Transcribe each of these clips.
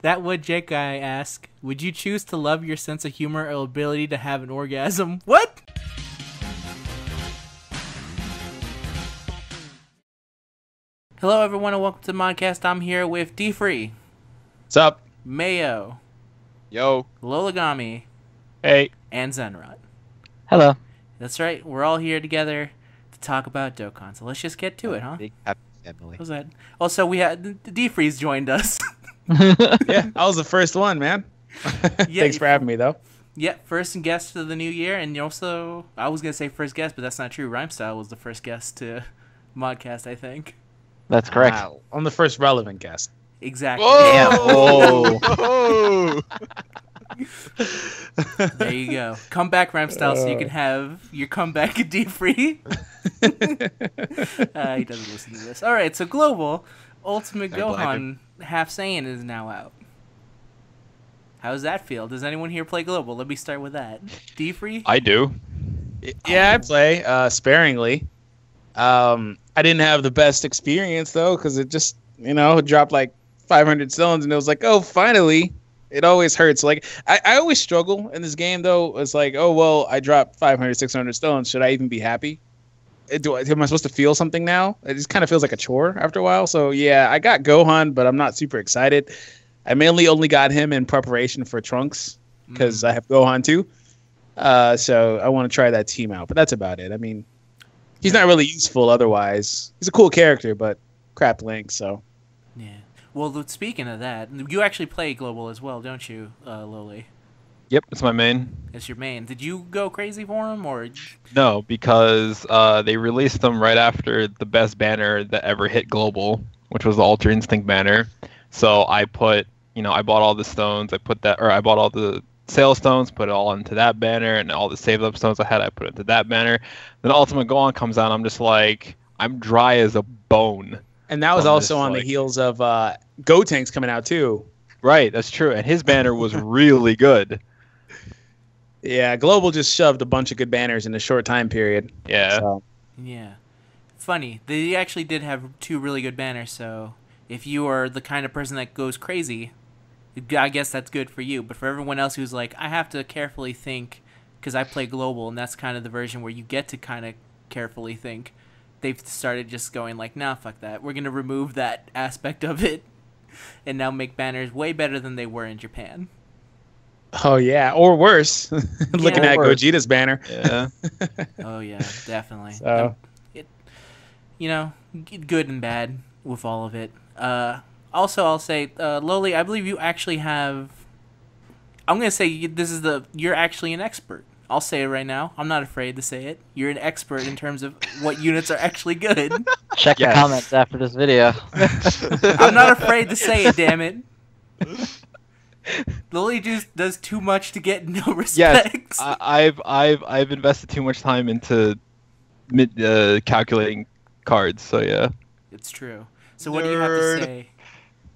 That would Jake guy ask, would you choose to love your sense of humor or ability to have an orgasm? What? Hello everyone and welcome to the Modcast. I'm here with D-Free. What's up? Mayo. Yo. Lolagami. Hey. And Zenrod. Hello. That's right, we're all here together to talk about Dokkan. So let's just get to it, huh? Big happy family. What was that? Also, we had D-Free's joined us. Yeah, I was the first one, man. Yeah, Thanks for having me, though. Yeah, first guest of the new year, and also, I was going to say first guest, but that's not true. Rhymestyle was the first guest to Modcast, I think. That's correct. Wow. I'm the first relevant guest. Exactly. Whoa! Oh. There you go. Come back, Rhymestyle, so you can have your comeback at D-Free. He doesn't listen to this. All right, so Global Ultimate Gohan Half Saiyan is now out. How does that feel? Does anyone here play Global? Let me start with that. D-Free? I do. Yeah, I play sparingly. I didn't have the best experience, though, because it just, dropped like 500 stones, and it was like, oh, finally. It always hurts. Like, I always struggle in this game, though. It's like, oh, well, I dropped 500, 600 stones. Should I even be happy? Am I supposed to feel something now? It just kind of feels like a chore after a while. So, yeah, I got Gohan, but I'm not super excited. I mainly only got him in preparation for Trunks because I have Gohan, too. So I want to try that team out. But that's about it. I mean, he's not really useful otherwise. He's a cool character, but crap Link, so. Yeah. Well, speaking of that, you actually play Global as well, don't you, Loli? Yep, it's my main. It's your main. Did you go crazy for him, or? No, because they released them right after the best banner that ever hit Global, which was the Ultra Instinct banner. So I put, I bought all the stones. I bought all the sale stones, put it all into that banner, and all the saved up stones I had, I put into that banner. Then Ultimate Gohan comes out, and I'm just like, I'm dry as a bone. And that was also on the heels of Gotenks coming out, too. Right, that's true. And his banner was really good. Yeah, Global just shoved a bunch of good banners in a short time period. Yeah. So. Yeah. Funny. They actually did have two really good banners, so if you are the kind of person that goes crazy, I guess that's good for you. But for everyone else who's like, I have to carefully think because I play Global, and that's kind of the version where you get to kind of carefully think, they've started just going like, nah, fuck that. We're going to remove that aspect of it and now make banners way better than they were in Japan. Oh, yeah. Or worse. Looking at Gogeta's banner. Yeah. Oh, yeah, definitely. So. Good and bad with all of it. Also, I'll say, Loli, I believe you actually have... I'm going to say you're actually an expert. I'll say it right now. I'm not afraid to say it. You're an expert in terms of what units are actually good. Check the comments after this video. I'm not afraid to say it, damn it. Lily just does too much to get no respect. Yes, I've invested too much time into calculating cards, so yeah. It's true. So what do you have to say?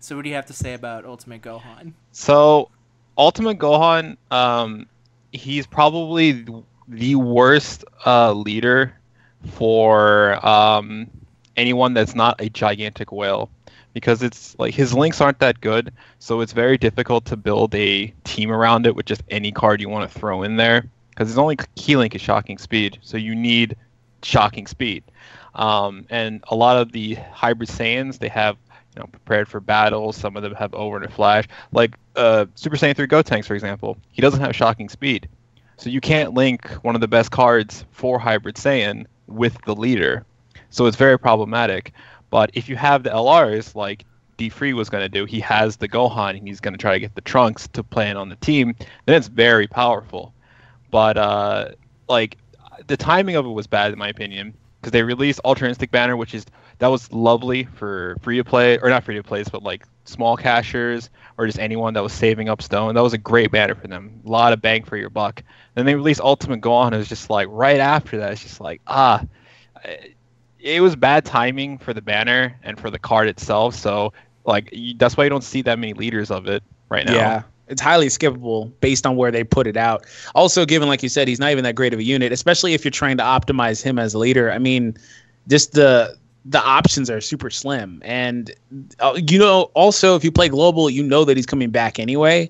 So what do you have to say about Ultimate Gohan? So, Ultimate Gohan, he's probably the worst leader for anyone that's not a gigantic whale, because it's like his links aren't that good, so it's very difficult to build a team around it with just any card you want to throw in there, because his only key link is Shocking Speed, so you need Shocking Speed. And a lot of the hybrid Saiyans, they have prepared for battle. Some of them have Overnight Flash, like Super Saiyan 3 Gotenks, for example. He doesn't have Shocking Speed, so you can't link one of the best cards for hybrid Saiyan with the leader, so it's very problematic. But if you have the LRs like D-Free was going to do, he has the Gohan and he's going to try to get the Trunks to play it on the team, then it's very powerful. But the timing of it was bad in my opinion, because they released Ultra Instinct banner, that was lovely for free to play, or not free to plays, but like small cashers or just anyone that was saving up stone. That was a great banner for them. A lot of bang for your buck. Then they released Ultimate Gohan, and it was just like right after that, it's just like it was bad timing for the banner and for the card itself. So that's why you don't see that many leaders of it right now. Yeah. It's highly skippable based on where they put it out. Also, given, like you said, he's not even that great of a unit, especially if you're trying to optimize him as a leader. I mean, just the the options are super slim. And also if you play global, you know that he's coming back anyway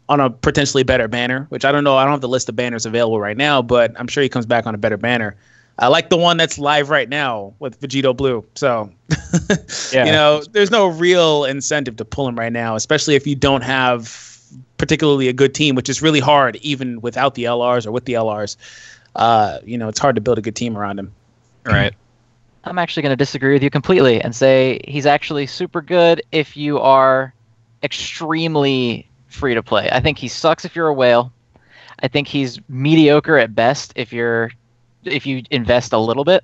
on a potentially better banner, which I don't know. I don't have the list of banners available right now, but I'm sure he comes back on a better banner. I like the one that's live right now with Vegito Blue. So, there's no real incentive to pull him right now, especially if you don't have particularly a good team, which is really hard, even without the LRs or with the LRs. It's hard to build a good team around him. Right. I'm actually going to disagree with you completely and say he's actually super good if you are extremely free to play. I think he sucks if you're a whale. I think he's mediocre at best if you invest a little bit.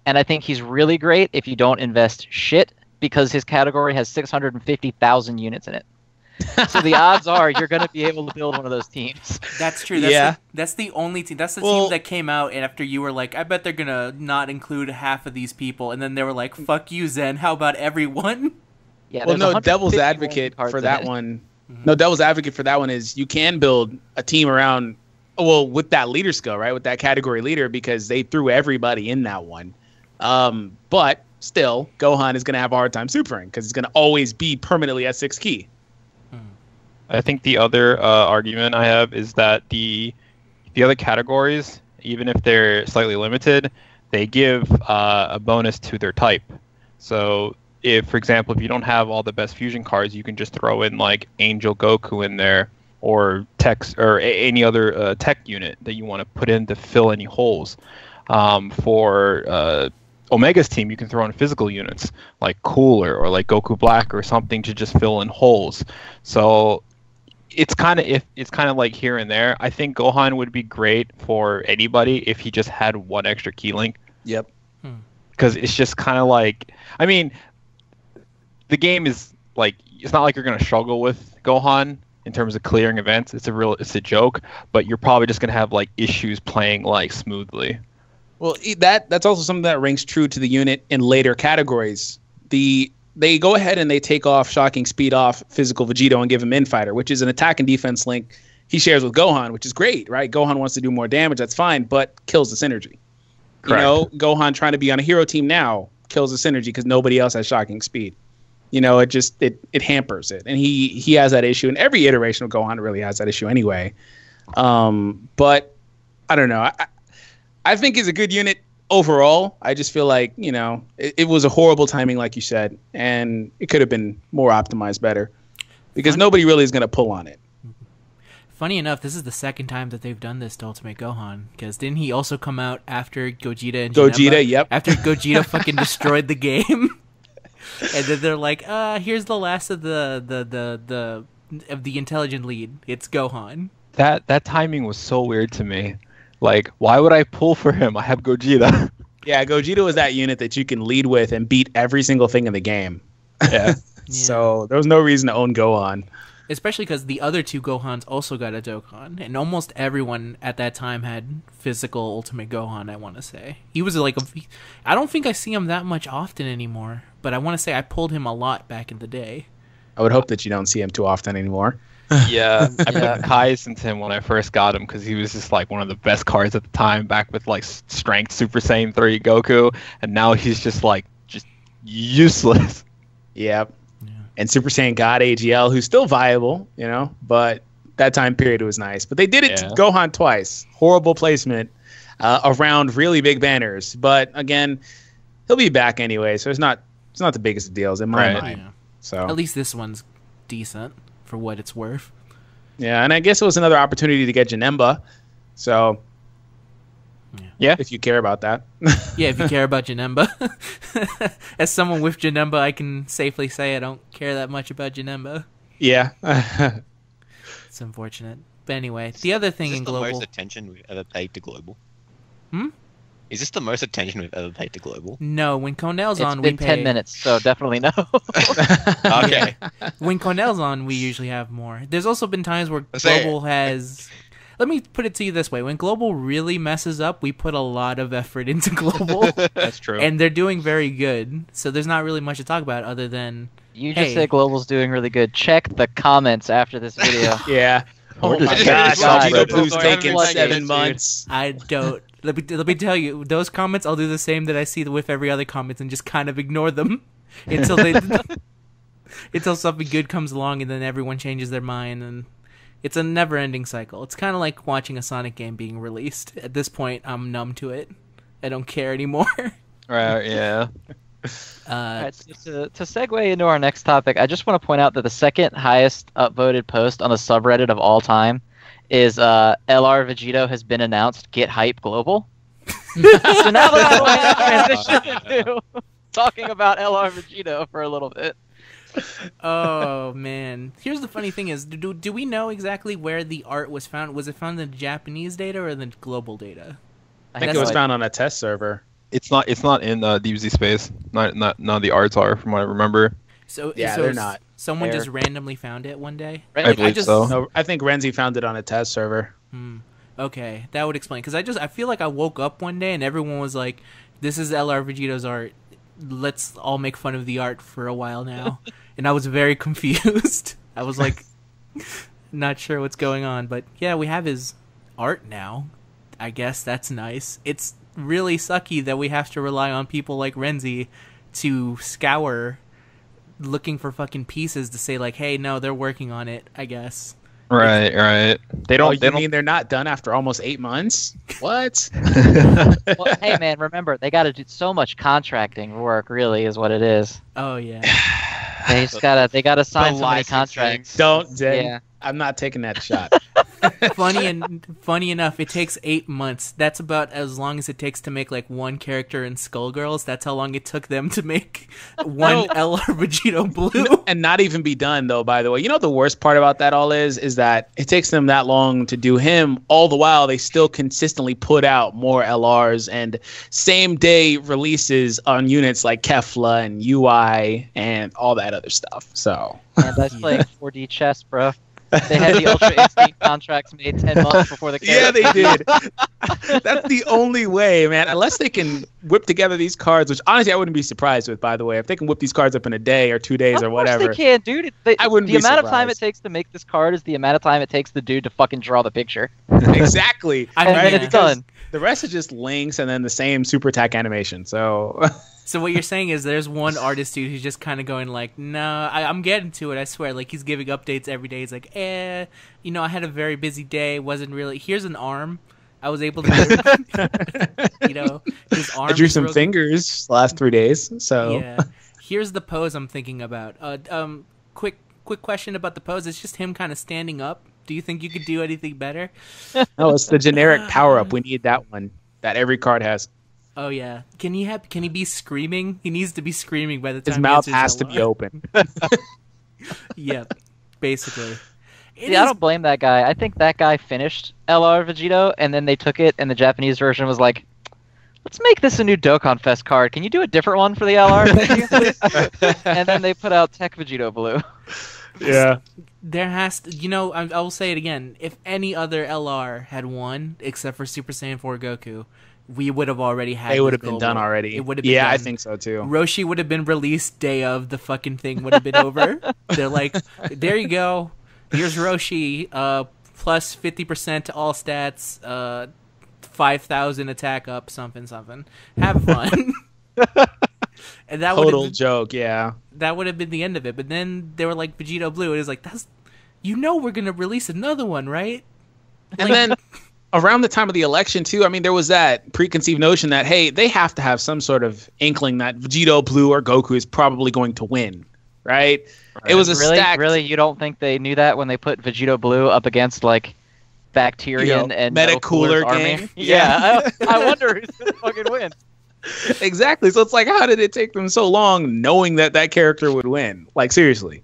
And I think he's really great if you don't invest shit, because his category has 650,000 units in it. So the odds are you're going to be able to build one of those teams. That's true. That's the only team. That's the team that came out after you were like, I bet they're going to not include half of these people. And then they were like, fuck you, Zen. How about everyone? Yeah, well, no, devil's advocate for that one. No, devil's advocate for that one is you can build a team around, with that leader skill, right? With that category leader, because they threw everybody in that one. But still, Gohan is going to have a hard time supering because he's going to always be permanently at 6 key. I think the other argument I have is that the other categories, even if they're slightly limited, they give a bonus to their type. So if, for example, if you don't have all the best fusion cards, you can just throw in like Angel Goku in there, or Tex, or any other tech unit that you want to put in to fill any holes. For Omega's team, you can throw in physical units like Cooler or like Goku Black or something to just fill in holes. So it's kind of like here and there. I think Gohan would be great for anybody if he just had one extra key link. Yep. Because it's just kind of like, I mean, the game is like, it's not like you're going to struggle with Gohan in terms of clearing events. It's a joke, but you're probably just going to have like issues playing like smoothly. Well, that's also something that rings true to the unit in later categories. They go ahead and they take off Shocking Speed off Physical Vegito and give him Infighter, which is an attack and defense link he shares with Gohan, which is great, right? Gohan wants to do more damage, that's fine, but kills the synergy. Correct. Gohan trying to be on a hero team now kills the synergy because nobody else has Shocking Speed. It hampers it, and he has that issue. And every iteration of Gohan really has that issue anyway. But I don't know. I think he's a good unit overall. I just feel like, it was a horrible timing, like you said, and it could have been more optimized better because nobody really is going to pull on it. Funny enough, this is the second time that they've done this to Ultimate Gohan, because didn't he also come out after Gogeta and Janemba? Yep. After Gogeta fucking destroyed the game, and then they're like, here's the last of the intelligent lead. It's Gohan. That timing was so weird to me. Like, why would I pull for him? I have Gogeta. Yeah, Gogeta was that unit that you can lead with and beat every single thing in the game. Yeah. So there was no reason to own Gohan. Especially because the other two Gohans also got a Dokkan, and almost everyone at that time had physical Ultimate Gohan, I want to say. He was like I don't think I see him that much often anymore, but I want to say I pulled him a lot back in the day. I would hope that you don't see him too often anymore. Yeah, I put Kais into him when I first got him because he was just like one of the best cards at the time, back with like Strength Super Saiyan 3 Goku, and now he's just useless. Yep. Yeah. And Super Saiyan God AGL, who's still viable, but that time period was nice. But they did it to Gohan twice. Horrible placement around really big banners. But again, he'll be back anyway, so it's not the biggest of deals in my mind. Yeah. So at least this one's decent for what it's worth. Yeah, and I guess it was another opportunity to get Janemba. So yeah, if you care about that. Yeah, if you care about Janemba. As someone with Janemba, I can safely say I don't care that much about Janemba. Yeah. It's unfortunate. But anyway, the other thing in Global... Is this the most attention we've ever paid to Global? Hmm? Is this the most attention we've ever paid to Global? No, when Cornell's on, we pay... It's been 10 minutes, so definitely no. Okay. When Cornell's on, we usually have more. There's also been times where Global has... Let me put it to you this way. When Global really messes up, we put a lot of effort into Global. That's true. And they're doing very good. So there's not really much to talk about other than... You just said Global's doing really good. Check the comments after this video. Yeah. Oh my God, God. Vegito Blue's taking 7 months. I don't let me tell you, those comments, I'll do the same that I see with every other comments and just kind of ignore them until until something good comes along, and then everyone changes their mind, and it's a never-ending cycle. It's kind of like watching a Sonic game being released. At this point, I'm numb to it. I don't care anymore. Right, yeah. All right, so to segue into our next topic, I just want to point out that the second highest upvoted post on the subreddit of all time is LR Vegito has been announced. Get hype global. So now let's go ahead and transition into talking about LR Vegito for a little bit. Oh man! Here's the funny thing: is do we know exactly where the art was found? Was it found in the Japanese data or the global data? I think it was found on a test server. It's not in DBZ space. Not none of the arts are, from what I remember. So Yeah, so they're not. Someone They're- just randomly found it one day. Right, I like, believe so. No, I think Renzi found it on a test server. Okay, that would explain. Because I feel like I woke up one day and everyone was like, "This is LR Vegito's art. Let's all make fun of the art for a while now." And I was very confused. I was like, not sure what's going on. But yeah, we have his art now. I guess that's nice. It's really sucky that we have to rely on people like Renzi to scour looking for fucking pieces to say like, hey, no, they're working on it, I guess. Right. They don't. You mean they're not done after almost 8 months? What? well, hey man, remember they got to do so much contracting work. Really, is what it is. Oh yeah. They just gotta sign so many licensing. contracts. Don't, Zen. Yeah. I'm not taking that shot. Funny enough, it takes 8 months. That's about as long as it takes to make like one character in Skullgirls. That's how long it took them to make one LR Vegito Blue. And not even be done, though, by the way. You know what the worst part about that all is that it takes them that long to do him. All the while, they still consistently put out more LRs and same-day releases on units like Kefla and UI and all that other stuff. So, And that's playing 4D chess, bro. They had the Ultra Instinct contracts made 10 months before the yeah, character. they did. That's the only way, man. Unless they can whip together these cards, which honestly I wouldn't be surprised with, by the way. If they can whip these cards up in a day or 2 days or whatever. Of course they can, dude. I wouldn't The be amount of time it surprised. takes to make this card is the amount of time it takes the dude to fucking draw the picture. Exactly. I And mean, then yeah. it's done. The rest is just links and then the same super attack animation. So So what you're saying is there's one artist dude who's just kind of going like, no, I'm getting to it, I swear. Like, he's giving updates every day. He's like, I had a very busy day. Wasn't really... Here's an arm. I was able to... his arm... I drew is some real- fingers the last 3 days. So Yeah. Here's the pose I'm thinking about. Quick question about the pose. It's just him kind of standing up. Do you think you could do anything better? no, it's the generic power up. We need that one that every card has. Oh yeah. Can he be screaming? He needs to be screaming by the time His mouth he has answers to that be line. open. Yeah, basically. It See, I is- don't blame that guy. I think that guy finished LR Vegito, and then they took it, and the Japanese version was like, let's make this a new Dokkan Fest card. Can you do a different one for the LR? please?" And then they put out Tech Vegito Blue. Yeah. There has to, I will say it again. If any other LR had won, except for Super Saiyan 4 Goku, we would have already had. They would this have been global. done already. It would have been Yeah, I done. think so too. Roshi would have been released day of the fucking thing would have been over. They're like, there you go. Here's Roshi, plus 50% to all stats, 5,000 attack up, something. Have fun. And that would Total have joke, yeah. that would have been the end of it. But then they were like Vegito Blue. It was like, we're gonna release another one, right? And Like- then around the time of the election too, I mean, there was that preconceived notion that, hey, they have to have some sort of inkling that Vegito Blue or Goku is probably going to win, right? It was a Really, stacked, really, you don't think they knew that when they put Vegito Blue up against like Bacterian and Meta Metal Cooler's Cooler army? gang. Yeah, I wonder who's gonna fucking win. Exactly. So it's like, how did it take them so long knowing that that character would win? Like, seriously.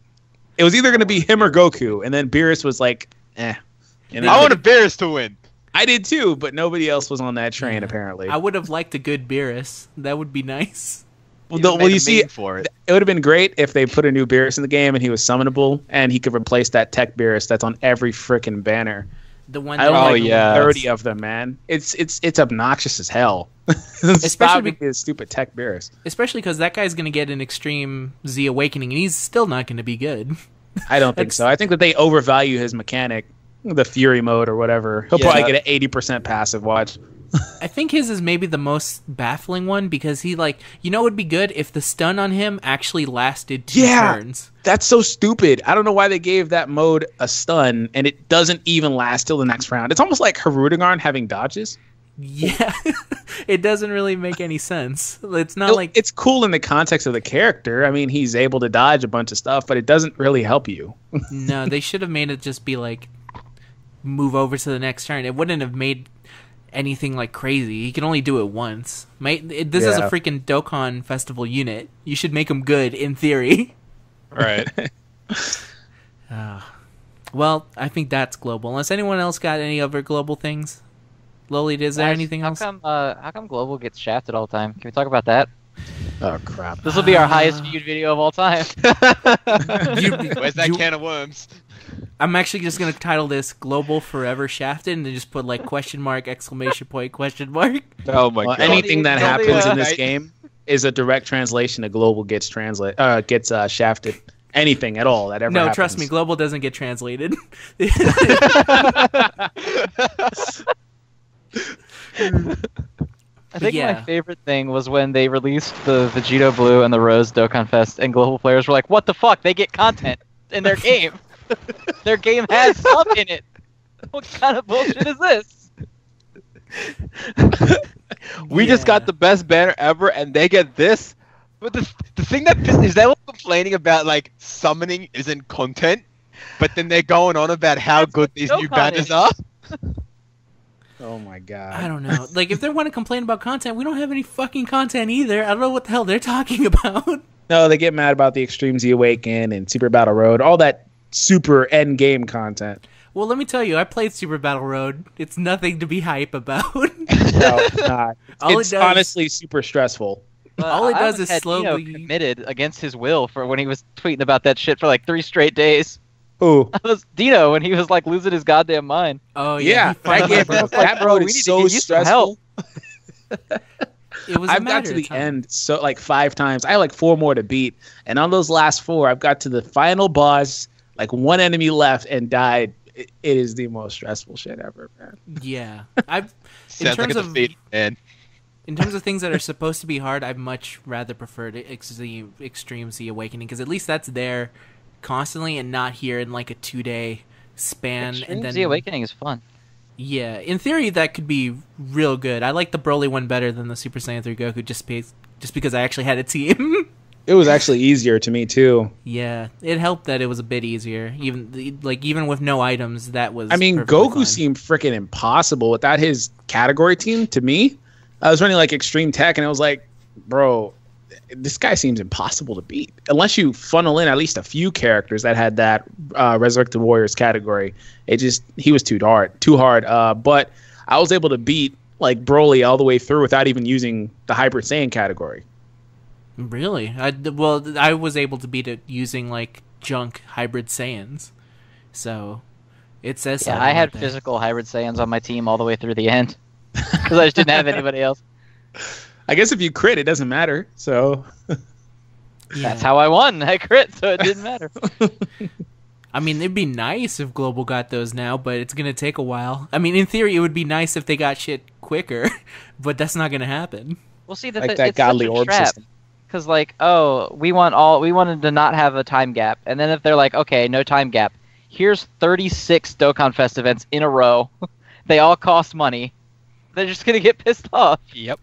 It was either going to be him or Goku, and then Beerus was like, eh. You know? I want Bears to win. I did too, but nobody else was on that train, apparently. I would have liked a good Beerus. That would be nice. Well, you see, for it. it would have been great if they put a new Beerus in the game and he was summonable, and he could replace that tech Beerus that's on every freaking banner. The one I that don't Oh, like yeah. 30 of them, man. It's obnoxious as hell. Stop be- with his stupid tech Beerus. especially because that guy's gonna get an Extreme Z Awakening, and he's still not gonna be good. I don't think That's- so. I think that they overvalue his mechanic, the Fury mode or whatever. He'll Yeah. probably get an 80% passive watch. I think his is maybe the most baffling one because he it would be good if the stun on him actually lasted 2 turns. That's so stupid. I don't know why they gave that mode a stun and it doesn't even last till the next round. It's almost like Hirudegarn having dodges. Yeah, it doesn't really make any sense. It's not like it's cool in the context of the character. I mean, he's able to dodge a bunch of stuff, but it doesn't really help you. No, they should have made it just be like move over to the next turn. It wouldn't have made anything like crazy. He can only do it once. This is a freaking Dokkan festival unit. You should make him good in theory. Right. Well, I think that's global. Unless anyone else got any other global things. Loli, is there anything else? How come Global gets shafted all the time? Can we talk about that? Oh crap! This will be our highest viewed video of all time. Where's that can of worms? I'm actually just gonna title this "Global Forever Shafted" and then just put like question mark, exclamation point, question mark. Oh my god! Anything that happens in this game is a direct translation of Global gets shafted. Anything at all that ever happens. No, trust me, Global doesn't get translated. I think my favorite thing was when they released the Vegito Blue and the Rose Dokkan Fest, and global players were like, "What the fuck? They get content in their game. Their game has stuff in it. What kind of bullshit is this?" We just got the best banner ever, and they get this. But the thing that is they were complaining about like summoning isn't content, but then they're going on about how good these new banners are. Oh my god. I don't know. Like, if they want to complain about content, we don't have any fucking content either. I don't know what the hell they're talking about. No, they get mad about the Extreme Z Awaken and Super Battle Road, all that super end game content. Well, let me tell you, I played Super Battle Road. It's nothing to be hype about. No, it's not. It's honestly super stressful. All it does is slowly committed against his will for when he was tweeting about that shit for like 3 straight days. Ooh. That was Dino when he was like losing his goddamn mind. Oh yeah, that road is so stressful. It was I've got to the end so like 5 times. I had like 4 more to beat, and on those last 4, I've got to the final boss, like 1 enemy left, and died. It is the most stressful shit ever, man. Yeah, Sounds like a defeat, man. In terms of things that are supposed to be hard, I'd much rather prefer the Extreme Z Awakening because at least that's there constantly and not here in like a 2-day span. Extreme and then Z Awakening is fun. Yeah, in theory that could be real good. I like the Broly one better than the Super Saiyan 3 Goku just because I actually had a team. It was actually easier to me too. Yeah, it helped that it was a bit easier. Even with no items, that was. I mean, Goku seemed freaking impossible without his category team. To me, I was running like Extreme Tech, and I was like, bro, this guy seems impossible to beat unless you funnel in at least a few characters that had that Resurrected Warriors category. He was too hard. But I was able to beat like Broly all the way through without even using the Hybrid Saiyan category. Really? I was able to beat it using like junk Hybrid Saiyans. So it says something. Yeah, I had physical Hybrid Saiyans on my team all the way through the end because I just didn't have anybody else. I guess if you crit, it doesn't matter. So that's how I won. I crit, so it didn't matter. I mean, it'd be nice if Global got those now, but it's gonna take a while. I mean, in theory, it would be nice if they got shit quicker, but that's not gonna happen. We'll see that it's godly such a orb trap. system. Because we wanted to not have a time gap, and then if they're like, okay, no time gap, here's 36 Dokkan Fest events in a row. They all cost money. They're just gonna get pissed off. Yep.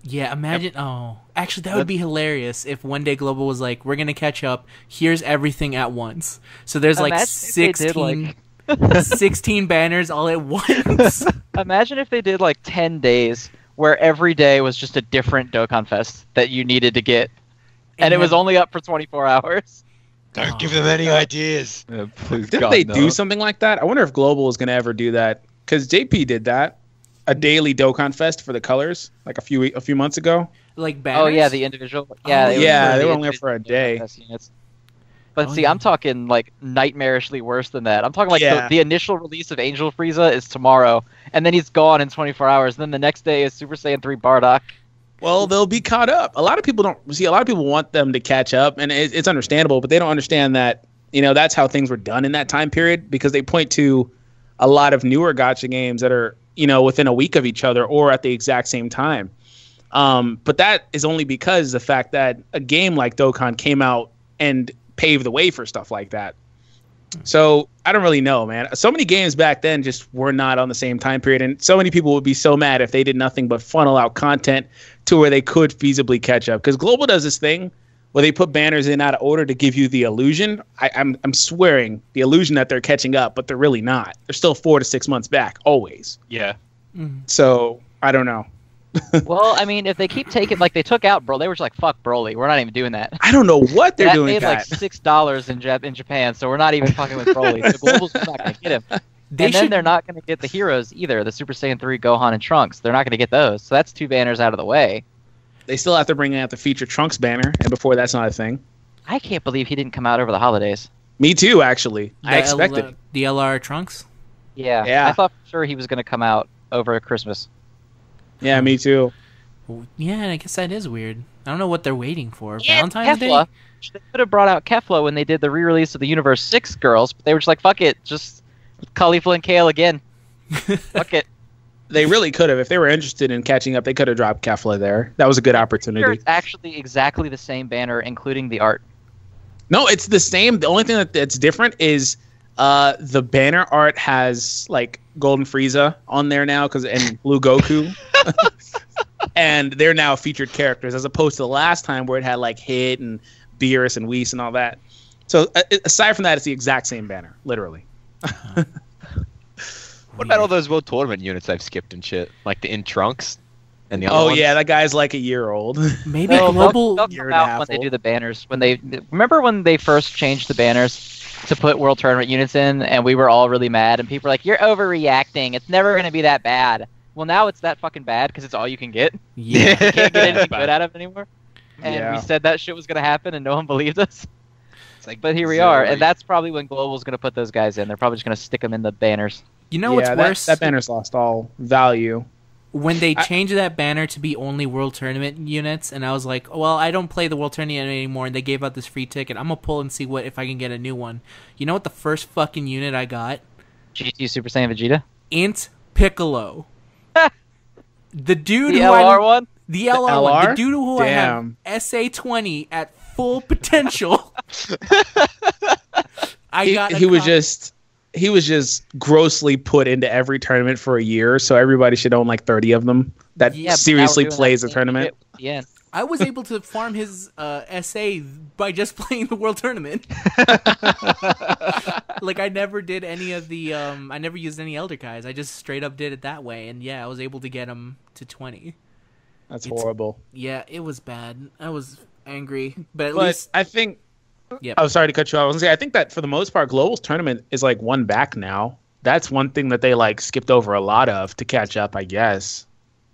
Yeah, imagine. Yep. Oh, actually, that would be hilarious if one day Global was like, "We're gonna catch up. Here's everything at once." So there's like 16 banners all at once. Imagine if they did like 10 days where every day was just a different Dokkan Fest that you needed to get, and it was only up for 24 hours. Don't give them any ideas. Didn't they do something like that? I wonder if Global is gonna ever do that because JP did that. A daily Dokkan Fest for the colors, like a few months ago. Like banners? Oh yeah, the individual. Yeah, they were only there for a day. But see, I'm talking like nightmarishly worse than that. I'm talking like the initial release of Angel Frieza is tomorrow, and then he's gone in 24 hours. And then the next day is Super Saiyan 3 Bardock. Well, they'll be caught up. A lot of people want them to catch up, and it's understandable, but they don't understand that that's how things were done in that time period because they point to a lot of newer gacha games that are within a week of each other or at the exact same time. But that is only because the fact that a game like Dokkan came out and paved the way for stuff like that. So I don't really know, man. So many games back then just were not on the same time period, and so many people would be so mad if they did nothing but funnel out content to where they could feasibly catch up. Because Global does this thing where they put banners in out of order to give you the illusion. I'm swearing the illusion that they're catching up, but they're really not. They're still 4 to 6 months back, always. Yeah. So I don't know. Well, I mean, if they keep taking, like, they took out Broly, they were just like, fuck Broly, we're not even doing that. I don't know what they're that doing. made like $6 in Japan, so we're not even fucking with Broly. So Global's just not gonna get him. Then they're not gonna get the heroes either. The Super Saiyan 3, Gohan, and Trunks. They're not gonna get those. So that's 2 banners out of the way. They still have to bring out the feature Trunks banner, and before that's not a thing. I can't believe he didn't come out over the holidays. Me too, actually. I expected the LR Trunks. Yeah. I thought for sure he was gonna come out over Christmas. Yeah, me too. Yeah, I guess that is weird. I don't know what they're waiting for. Yeah, Valentine's Kefla. Day? They could have brought out Kefla when they did the re-release of the Universe 6 girls, but they were just like, fuck it, just Khalifa and Kale again. Fuck it. They really could have. If they were interested in catching up, they could have dropped Kefla there. That was a good opportunity. It's actually exactly the same banner, including the art. No, it's the same. The only thing that's different is the banner art has like Golden Frieza on there now and Blue Goku. And they're now featured characters as opposed to the last time where it had like Hit and Beerus and Whis and all that. So aside from that, it's the exact same banner, literally. What about all those World Tournament units I've skipped and shit? Like the in Trunks and the other ones? Yeah, that guy's like a year old. Maybe Global... They'll come out when they do the banners. Remember when they first changed the banners to put World Tournament units in, and we were all really mad, and people were like, you're overreacting. It's never going to be that bad. Well, now it's that fucking bad because it's all you can get. Yeah. You can't get anything good out of it anymore. And we said that shit was going to happen, and no one believed us. But here we are, and that's probably when Global's going to put those guys in. They're probably just going to stick them in the banners. You know what's worse? That banner's lost all value. When they changed that banner to be only World Tournament units, and I was like, well, I don't play the World Tournament anymore, and they gave out this free ticket. I'm going to pull and see if I can get a new one. You know what the first fucking unit I got? GT Super Saiyan Vegeta? Int Piccolo. The dude the who LR one? The LR one. The dude who I have SA20 at full potential. He was just grossly put into every tournament for a year, so everybody should own like 30 of them. That seriously plays a tournament. Yeah. I was able to farm his SA by just playing the World Tournament. Like, I never did any of the... I never used any Elder Kais. I just straight up did it that way. And yeah, I was able to get him to 20. That's horrible. Yeah, it was bad. I was angry. But at least... I think... Yep. I'm sorry to cut you off. I was gonna say, I think that for the most part, Global's tournament is like one back now. That's one thing that they like skipped over a lot of to catch up, I guess.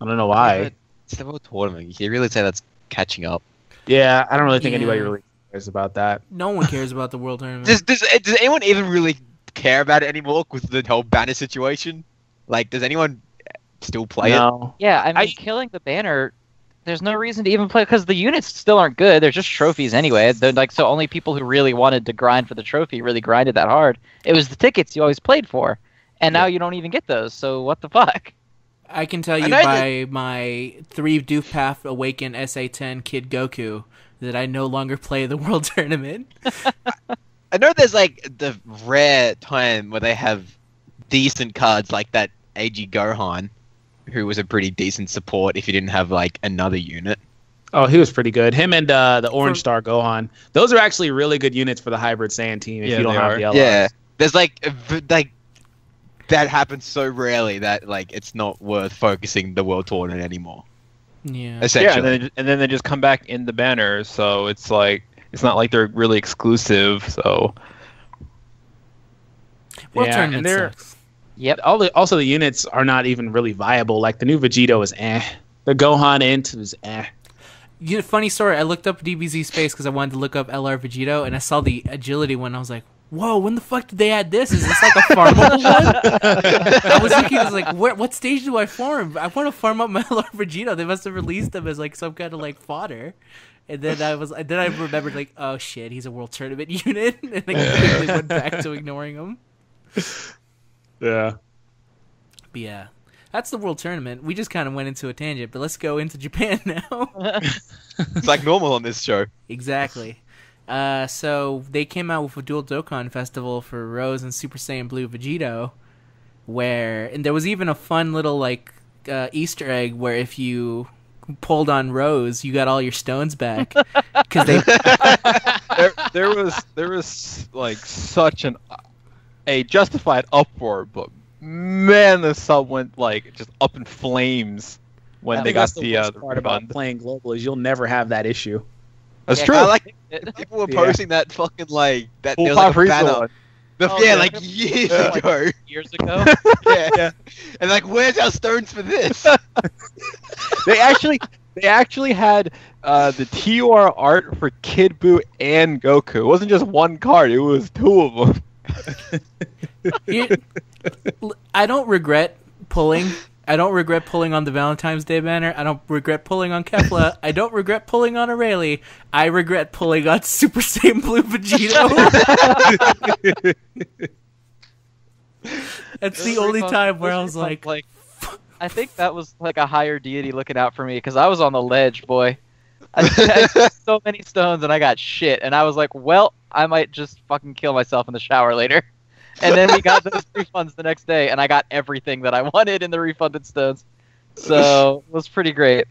I don't know why. It's the World Tournament. You can really say that's catching up. Yeah, I don't really think anybody really cares about that. No one cares about the World Tournament. Does anyone even really care about it anymore with the whole banner situation? Like, does anyone still play it? Yeah, I mean, killing the banner, there's no reason to even play because the units still aren't good. They're just trophies anyway. They're like, so only people who really wanted to grind for the trophy really grinded that hard. It was the tickets you always played for, and now you don't even get those. So what the fuck? I can tell you by my 3 Doofpath Awaken SA10 Kid Goku that I no longer play the World Tournament. I know there's like the rare time where they have decent cards like that AG Gohan, who was a pretty decent support if you didn't have like another unit. Oh, he was pretty good. Him and the Orange Star Gohan. Those are actually really good units for the Hybrid Saiyan team if you don't have the LRs. Yeah, there's like that happens so rarely that like it's not worth focusing the World Tournament anymore. Yeah. Essentially. Yeah, and then they just come back in the banners, so it's like it's not like they're really exclusive. So World Tournament sucks. Yep. Also, the units are not even really viable. Like the new Vegito is The Gohan Int was You know, funny story. I looked up DBZ Space because I wanted to look up LR Vegito, and I saw the agility one. I was like, whoa, when the fuck did they add this? Is this like a farmable one? I was looking, I was like, what stage do I farm? I want to farm up my LR Vegito. They must have released them as like some kind of like fodder. And then I remembered like, oh shit, he's a World Tournament unit, and I quickly went back to ignoring him. Yeah. But yeah. That's the World Tournament. We just kind of went into a tangent, but let's go into Japan now. It's like normal on this show. Exactly. So they came out with a dual Dokkan festival for Rose and Super Saiyan Blue Vegito, and there was even a fun little like Easter egg where if you pulled on Rose, you got all your stones back because they. there was like such a justified uproar, but man, the sub went like just up in flames when they got that's the worst the part about refund. playing global is you'll never have that issue. That's Yeah, true. I like It- people were posting that fucking like that. Full There was like a Frieza banner. one. Oh, Yeah, yeah. like years like, ago. years ago. Yeah. And like, where's our stones for this? They actually had the TUR art for Kid Buu and Goku. It wasn't just one card; it was two of them. I don't regret pulling. I don't regret pulling on the Valentine's Day banner. I don't regret pulling on Kefla. I don't regret pulling on Aurelie. I regret pulling on Super Saiyan Blue Vegito. That's the only time where I was like, I think that was like a higher deity looking out for me because I was on the ledge, boy. I had so many stones and I got shit, and I was like, well, I might just fucking kill myself in the shower later. And then we got those refunds the next day, and I got everything that I wanted in the refunded stones. So it was pretty great.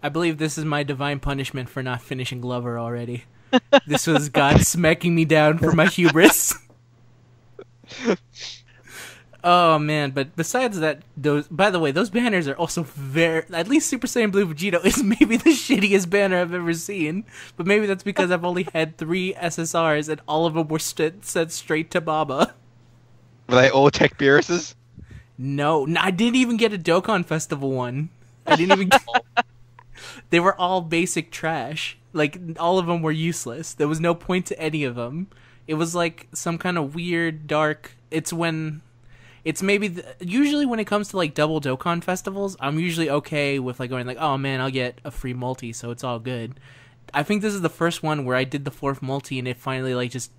I believe this is my divine punishment for not finishing Glover already. This was God smacking me down for my hubris. Oh man, but besides that, by the way, those banners are also at least Super Saiyan Blue Vegito is maybe the shittiest banner I've ever seen. But maybe that's because I've only had 3 SSRs and all of them were set straight to Baba. Were they all Tech Beeruses? No, I didn't even get a Dokkan Festival one. I didn't even They were all basic trash. Like, all of them were useless. There was no point to any of them. It was like some kind of weird, dark... usually when it comes to like double Dokkan festivals, I'm usually okay with like going like, oh man, I'll get a free multi, so it's all good. I think this is the first one where I did the 4th multi and it finally like just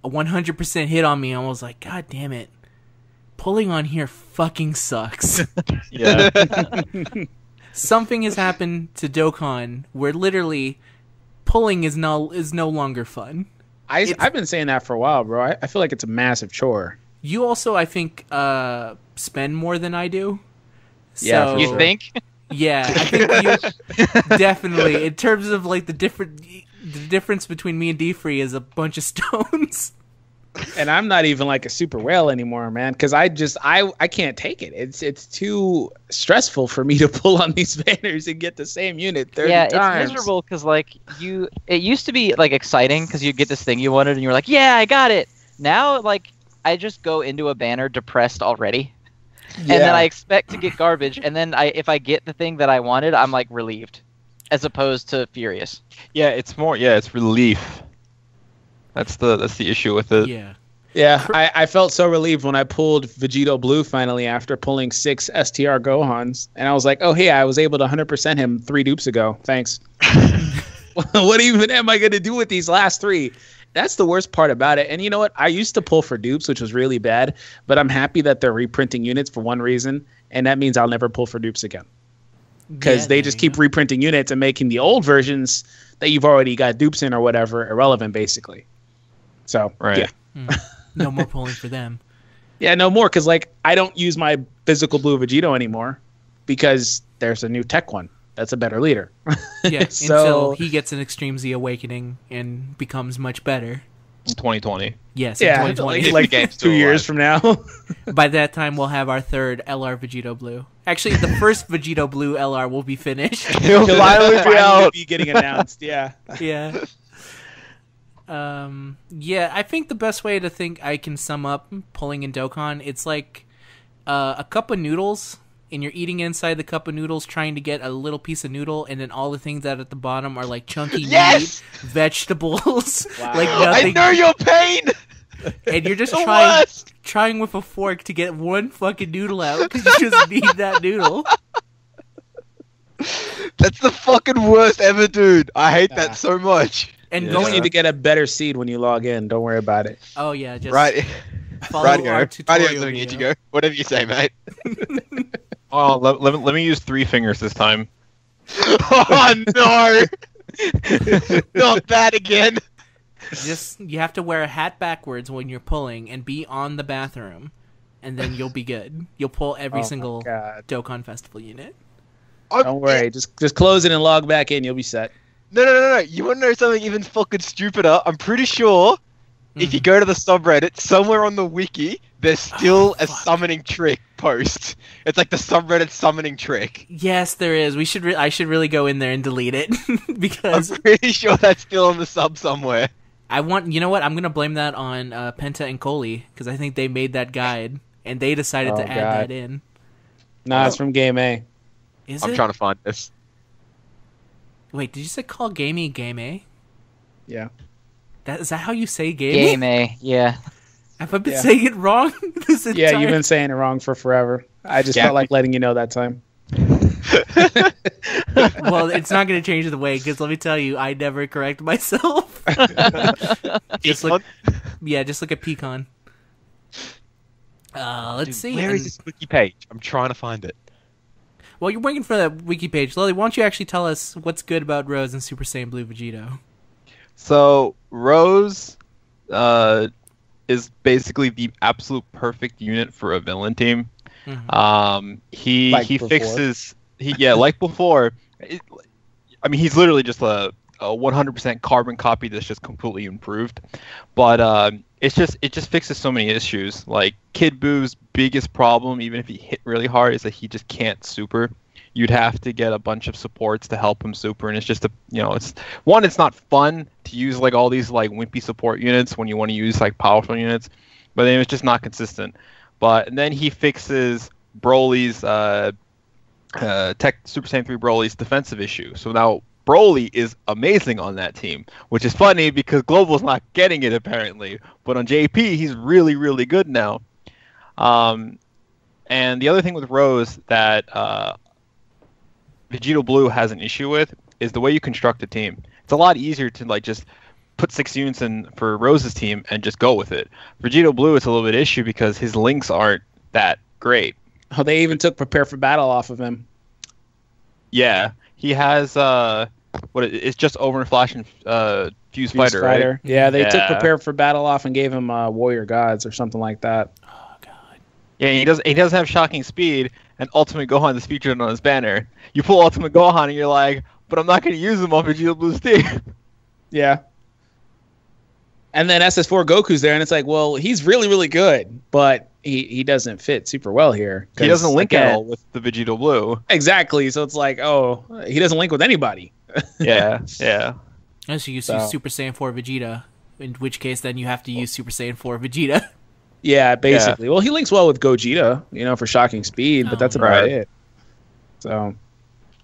a 100% hit on me. And I was like, god damn it, pulling on here fucking sucks. Yeah. Something has happened to Dokkan where literally pulling is no longer fun. I've been saying that for a while, bro. I feel like it's a massive chore. You also, I think, spend more than I do. Yeah, So, for You sure. think? Yeah, I think you definitely. In terms of like the difference between me and D-Free is a bunch of stones. And I'm not even like a super whale anymore, man, because I can't take it. It's too stressful for me to pull on these banners and get the same unit 30 Yeah, times. it's miserable because like it used to be like exciting because you get this thing you wanted and you're like, yeah, I got it. Now like I just go into a banner depressed already, and then I expect to get garbage, and then if I get the thing that I wanted, I'm like relieved, as opposed to furious. It's relief. That's the issue with it. Yeah. Yeah, I felt so relieved when I pulled Vegito Blue finally after pulling 6 STR Gohans. And I was like, oh, hey, I was able to 100% him 3 dupes ago. Thanks. What even am I going to do with these last 3? That's the worst part about it. And you know what? I used to pull for dupes, which was really bad. But I'm happy that they're reprinting units for one reason. And that means I'll never pull for dupes again. Because they just keep reprinting units and making the old versions that you've already got dupes in or whatever irrelevant, basically. So, Right. yeah. No more pulling for them. Yeah, no more, because like I don't use my physical Blue Vegito anymore because there's a new tech one that's a better leader. Yeah, So- until he gets an Extreme Z Awakening and becomes much better. In 2020. Yes, Yeah, in 2020. like game's 2 still years from now. By that time, we'll have our 3rd LR Vegito Blue. Actually, the first Vegito Blue LR will be finished. He'll finally be out. be getting announced. Yeah. Yeah. Yeah, I think the best way to think I can sum up pulling in Dokkan, it's like a cup of noodles, and you're eating inside the cup of noodles trying to get a little piece of noodle, and then all the things that at the bottom are like chunky Yes! meat, vegetables, Wow. like I nothing, know your pain. and you're just The trying worst. trying with a fork to get one fucking noodle out because you just need that noodle. That's the fucking worst ever, dude. I hate that so much. And Yeah. You just going need to get a better seed when you log in. Don't worry about it. oh yeah, just Right. follow our Radio. tutorial Radio's looking at you video. go. Whatever you say, mate. Oh, let me use 3 fingers this time. Oh no! Not that again. You have to wear a hat backwards when you're pulling and be on the bathroom, and then you'll be good. You'll pull every single God. Dokkan Festival unit. Don't worry, just close it and log back in. You'll be set. No. You want to know something even fucking stupider? I'm pretty sure if you go to the subreddit, somewhere on the wiki, there's still a summoning trick post. It's like the subreddit summoning trick. Yes, there is. I should really go in there and delete it because I'm pretty sure that's still on the sub somewhere. you know what? I'm gonna blame that on Penta and Coley because I think they made that guide and they decided to add that in. Nah, it's from Game A. Is I'm it? trying to find this. Wait, did you say call Gamey Game A? Yeah. Is that how you say Gamey? Game A, yeah. Have I been saying it wrong this entire... Yeah, you've been saying it wrong for forever. I just felt like letting you know that time. Well, it's not going to change the way because let me tell you, I never correct myself. just look at Pecan. Let's see. Where is this wiki page? I'm trying to find it. Well, you're waiting for that wiki page. Lily, why don't you actually tell us what's good about Rose and Super Saiyan Blue Vegito? So Rose is basically the absolute perfect unit for a villain team. Mm-hmm. He fixes like before. He's literally just a 100% carbon copy that's just completely improved. But it just fixes so many issues. Like Kid Boo's biggest problem, even if he hit really hard, is that he just can't super. You'd have to get a bunch of supports to help him super, and it's just it's not fun to use like all these like wimpy support units when you want to use like powerful units, but then it's just not consistent. And then he fixes Broly's Super Saiyan 3 Broly's defensive issue. So now Broly is amazing on that team, which is funny because Global's not getting it apparently, but on JP he's really really good now. And the other thing with Rose that Vegito Blue has an issue with is the way you construct a team. It's a lot easier to like just put 6 units in for Rose's team and just go with it. Vegito Blue, it's a little bit issue because his links aren't that great. Oh, they even took Prepare for Battle off of him. Yeah, he has it's just Over and Flash and Fuse Fighter, right? Yeah, they took Prepare for Battle off and gave him Warrior Gods or something like that. Oh god. Yeah, he does have shocking speed, and Ultimate Gohan is featured on his banner. You pull Ultimate Gohan and you're like, but I'm not going to use him on Vegeta Blue's team. Yeah. And then SS4 Goku's there, and it's like, well, he's really, really good, but he doesn't fit super well here. He doesn't link at all with the Vegito Blue. Exactly, so it's like, oh, he doesn't link with anybody. Yeah. Unless you use Super Saiyan 4 Vegeta, in which case then you have to use Super Saiyan 4 Vegeta. Yeah, basically. Yeah. Well, he links well with Gogeta, for shocking speed, but that's about it. So,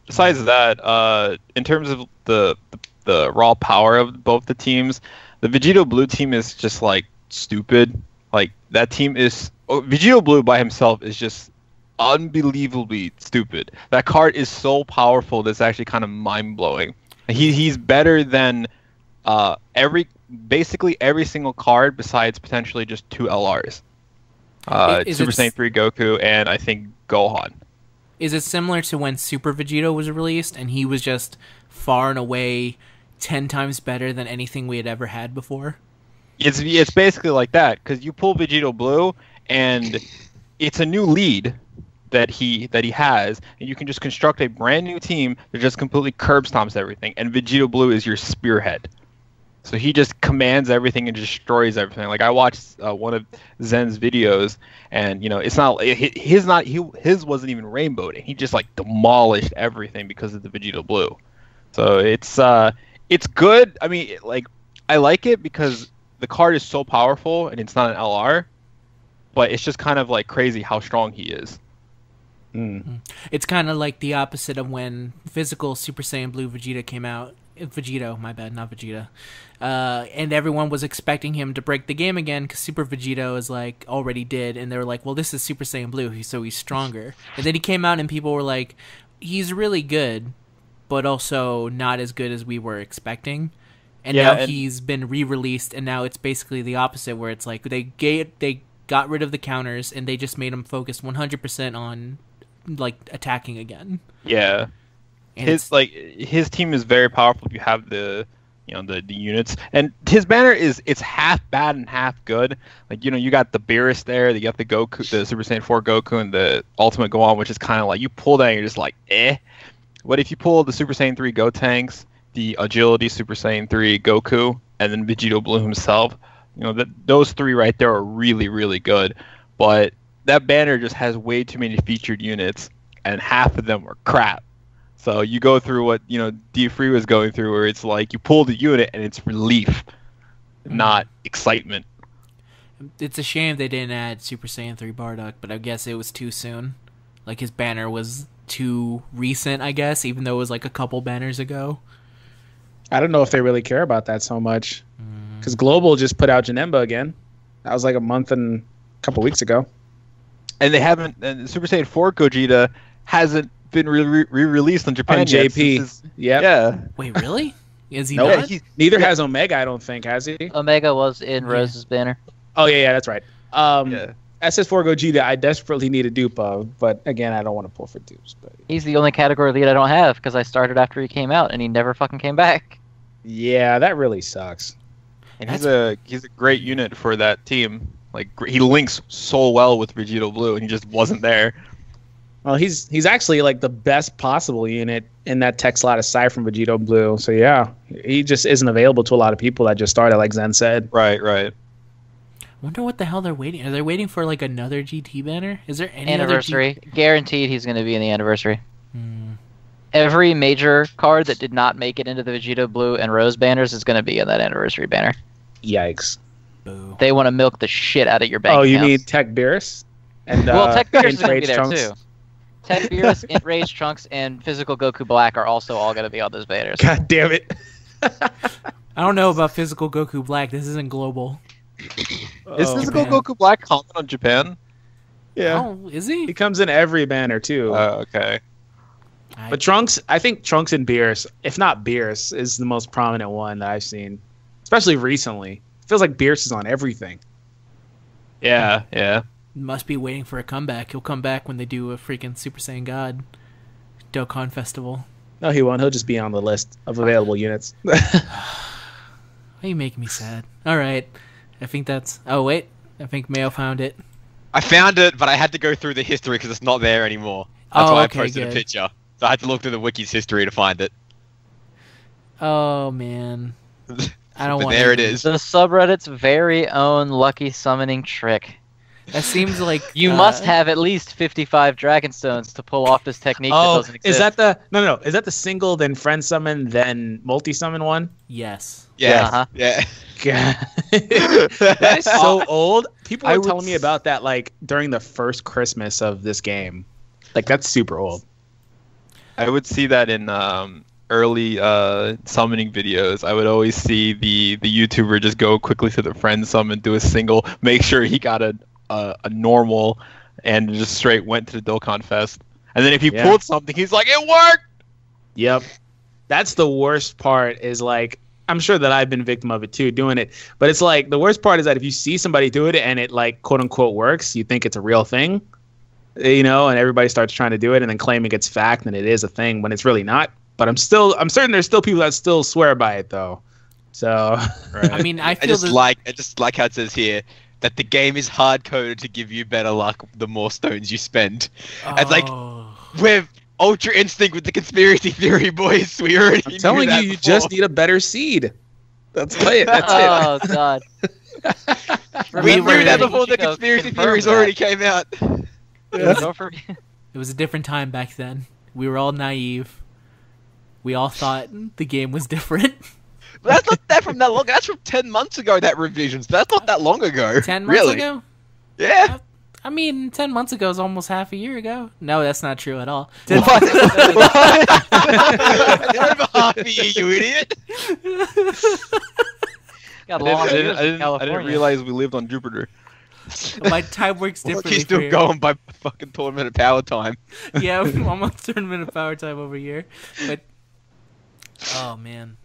besides that, in terms of the raw power of both the teams, the Vegito Blue team is just like stupid. Like that team is Vegito Blue by himself is just unbelievably stupid. That card is so powerful that's actually kind of mind blowing. He's better than basically every single card besides potentially just 2 LRs. Super Saiyan 3 Goku and I think Gohan. Is it similar to when Super Vegito was released and he was just far and away 10 times better than anything we had ever had before? It's basically like that because you pull Vegito Blue and it's a new lead that he has, and you can just construct a brand new team that just completely curb stomps everything, and Vegito Blue is your spearhead. So he just commands everything and destroys everything. Like I watched one of Zen's videos, and it's not his wasn't even rainbowed. He just like demolished everything because of the Vegito Blue. So it's good. I mean, like I like it because the card is so powerful and it's not an LR, but it's just kind of like crazy how strong he is. It's kind of like the opposite of when physical Super Saiyan Blue Vegeta came out. Vegito, my bad, not Vegeta. And everyone was expecting him to break the game again because Super Vegito is like already did, and they were like, well, this is Super Saiyan Blue, so he's stronger. And then he came out and people were like, he's really good, but also not as good as we were expecting. And now he's been re-released, and now it's basically the opposite, where it's like they got rid of the counters and they just made him focus 100% on like attacking again. Yeah. And His team is very powerful if you have the units, and his banner it's half bad and half good. Like, you got the Beerus there, you got the Goku, the Super Saiyan 4 Goku, and the Ultimate Gohan, which is kind of like you pull that and you're just like But if you pull the Super Saiyan 3 Gotenks, the Agility Super Saiyan 3 Goku, and then Vegito Blue himself, those three right there are really, really good. But that banner just has way too many featured units, and half of them are crap. So you go through what D3 was going through, where it's like you pull the unit and it's relief, not excitement. It's a shame they didn't add Super Saiyan 3 Bardock, but I guess it was too soon. Like, his banner was too recent, I guess, even though it was like a couple banners ago. I don't know if they really care about that so much, because Global just put out Janemba again. That was like a month and a couple weeks ago. And they haven't. And Super Saiyan 4 Gogeta hasn't been re-released on Japan on yet. JP. Yeah. Wait, really? Is he Nope. not? Neither has Omega, I don't think, has he? Omega was in Rose's banner. Oh, yeah, that's right. Yeah. SS4 Gogeta, I desperately need a dupe of, but again, I don't want to pull for dupes. But He's the only category lead I don't have because I started after he came out and he never fucking came back. yeah, that really sucks. And he's a great unit for that team. Like, he links so well with Vegito Blue, and he just wasn't there. Well, he's actually like the best possible unit in that tech slot aside from Vegito Blue. So yeah, he just isn't available to a lot of people that just started, like Zen said. Right. I wonder what the hell they're waiting. Are they waiting for like another GT banner? Is there any Anniversary. Guaranteed he's going to be in the anniversary. Hmm. Every major card that did not make it into the Vegito Blue and Rose banners is going to be in that anniversary banner. Yikes! Boo. They want to milk the shit out of your bank. Oh, you accounts. need Tech Beerus? And Well, Tech Beerus is going to Enraged be there Trunks? too. Tech Beerus, Enraged Trunks, and Physical Goku Black are also all going to be on those banners. God damn it! I don't know about Physical Goku Black. This isn't global. Is Physical Japan. Goku Black common on Japan? Yeah, Oh, is he? he comes in every banner too. Okay. But Trunks, I think Trunks and Beerus, if not Beerus, is the most prominent one that I've seen, especially recently. It feels like Beerus is on everything. Yeah. Must be waiting for a comeback. He'll come back when they do a freaking Super Saiyan God Dokkan Festival. No, he won't. He'll just be on the list of available units. Why are you making me sad? All right. I think that's... Oh, wait. I think Mayo found it. I found it, but I had to go through the history because it's not there anymore. That's Oh, why okay, I posted good. a picture. So I had to look through the wiki's history to find it. Oh, man. I don't But want there it is. The subreddit's very own lucky summoning trick. That seems like... You must have at least 55 Dragon Stones to pull off this technique that Oh, doesn't exist. is that the... No. Is that the single, then friend summon, then multi-summon one? Yes. Yeah. Uh-huh. Yeah. God. That is so old. People I were would telling me about that like during the first Christmas of this game. Like, that's super old. I would see that in early summoning videos. I would always see the YouTuber just go quickly to the friend summon, do a single, make sure he got a normal, and just straight went to the Dokkan Fest. And then if he Yeah. pulled something, he's like, "It worked!" Yep. That's the worst part is like, I'm sure that I've been victim of it too, doing it. But it's like, the worst part is that if you see somebody do it and it like quote unquote works, you think it's a real thing, and everybody starts trying to do it and then claiming it's fact and it is a thing when it's really not. But I'm certain there's still people that still swear by it though. So I mean, I I feel just like how it says here that the game is hard coded to give you better luck the more stones you spend. It's like with Ultra Instinct with the conspiracy theory boys, we already I'm knew telling that you, you before. just need a better seed. That's it. That's Oh, God. We Remember knew that that before the Ichigo conspiracy confirmed theories that. already came out. Don't forget. It was a different time back then. We were all naive. We all thought the game was different. But that's not that from that long. That's from 10 months ago. That revisions. That's not that long ago. 10 months really? ago? Yeah. I mean, 10 months ago is almost half a year ago. No, that's not true at all. What? Over half a year, you idiot. Got I long didn't, years I in didn't- I California. didn't realize we lived on Jupiter. My time works differently. He's still for- going by fucking tournament of power time. Yeah, I'm almost tournament of power time over here. But oh man,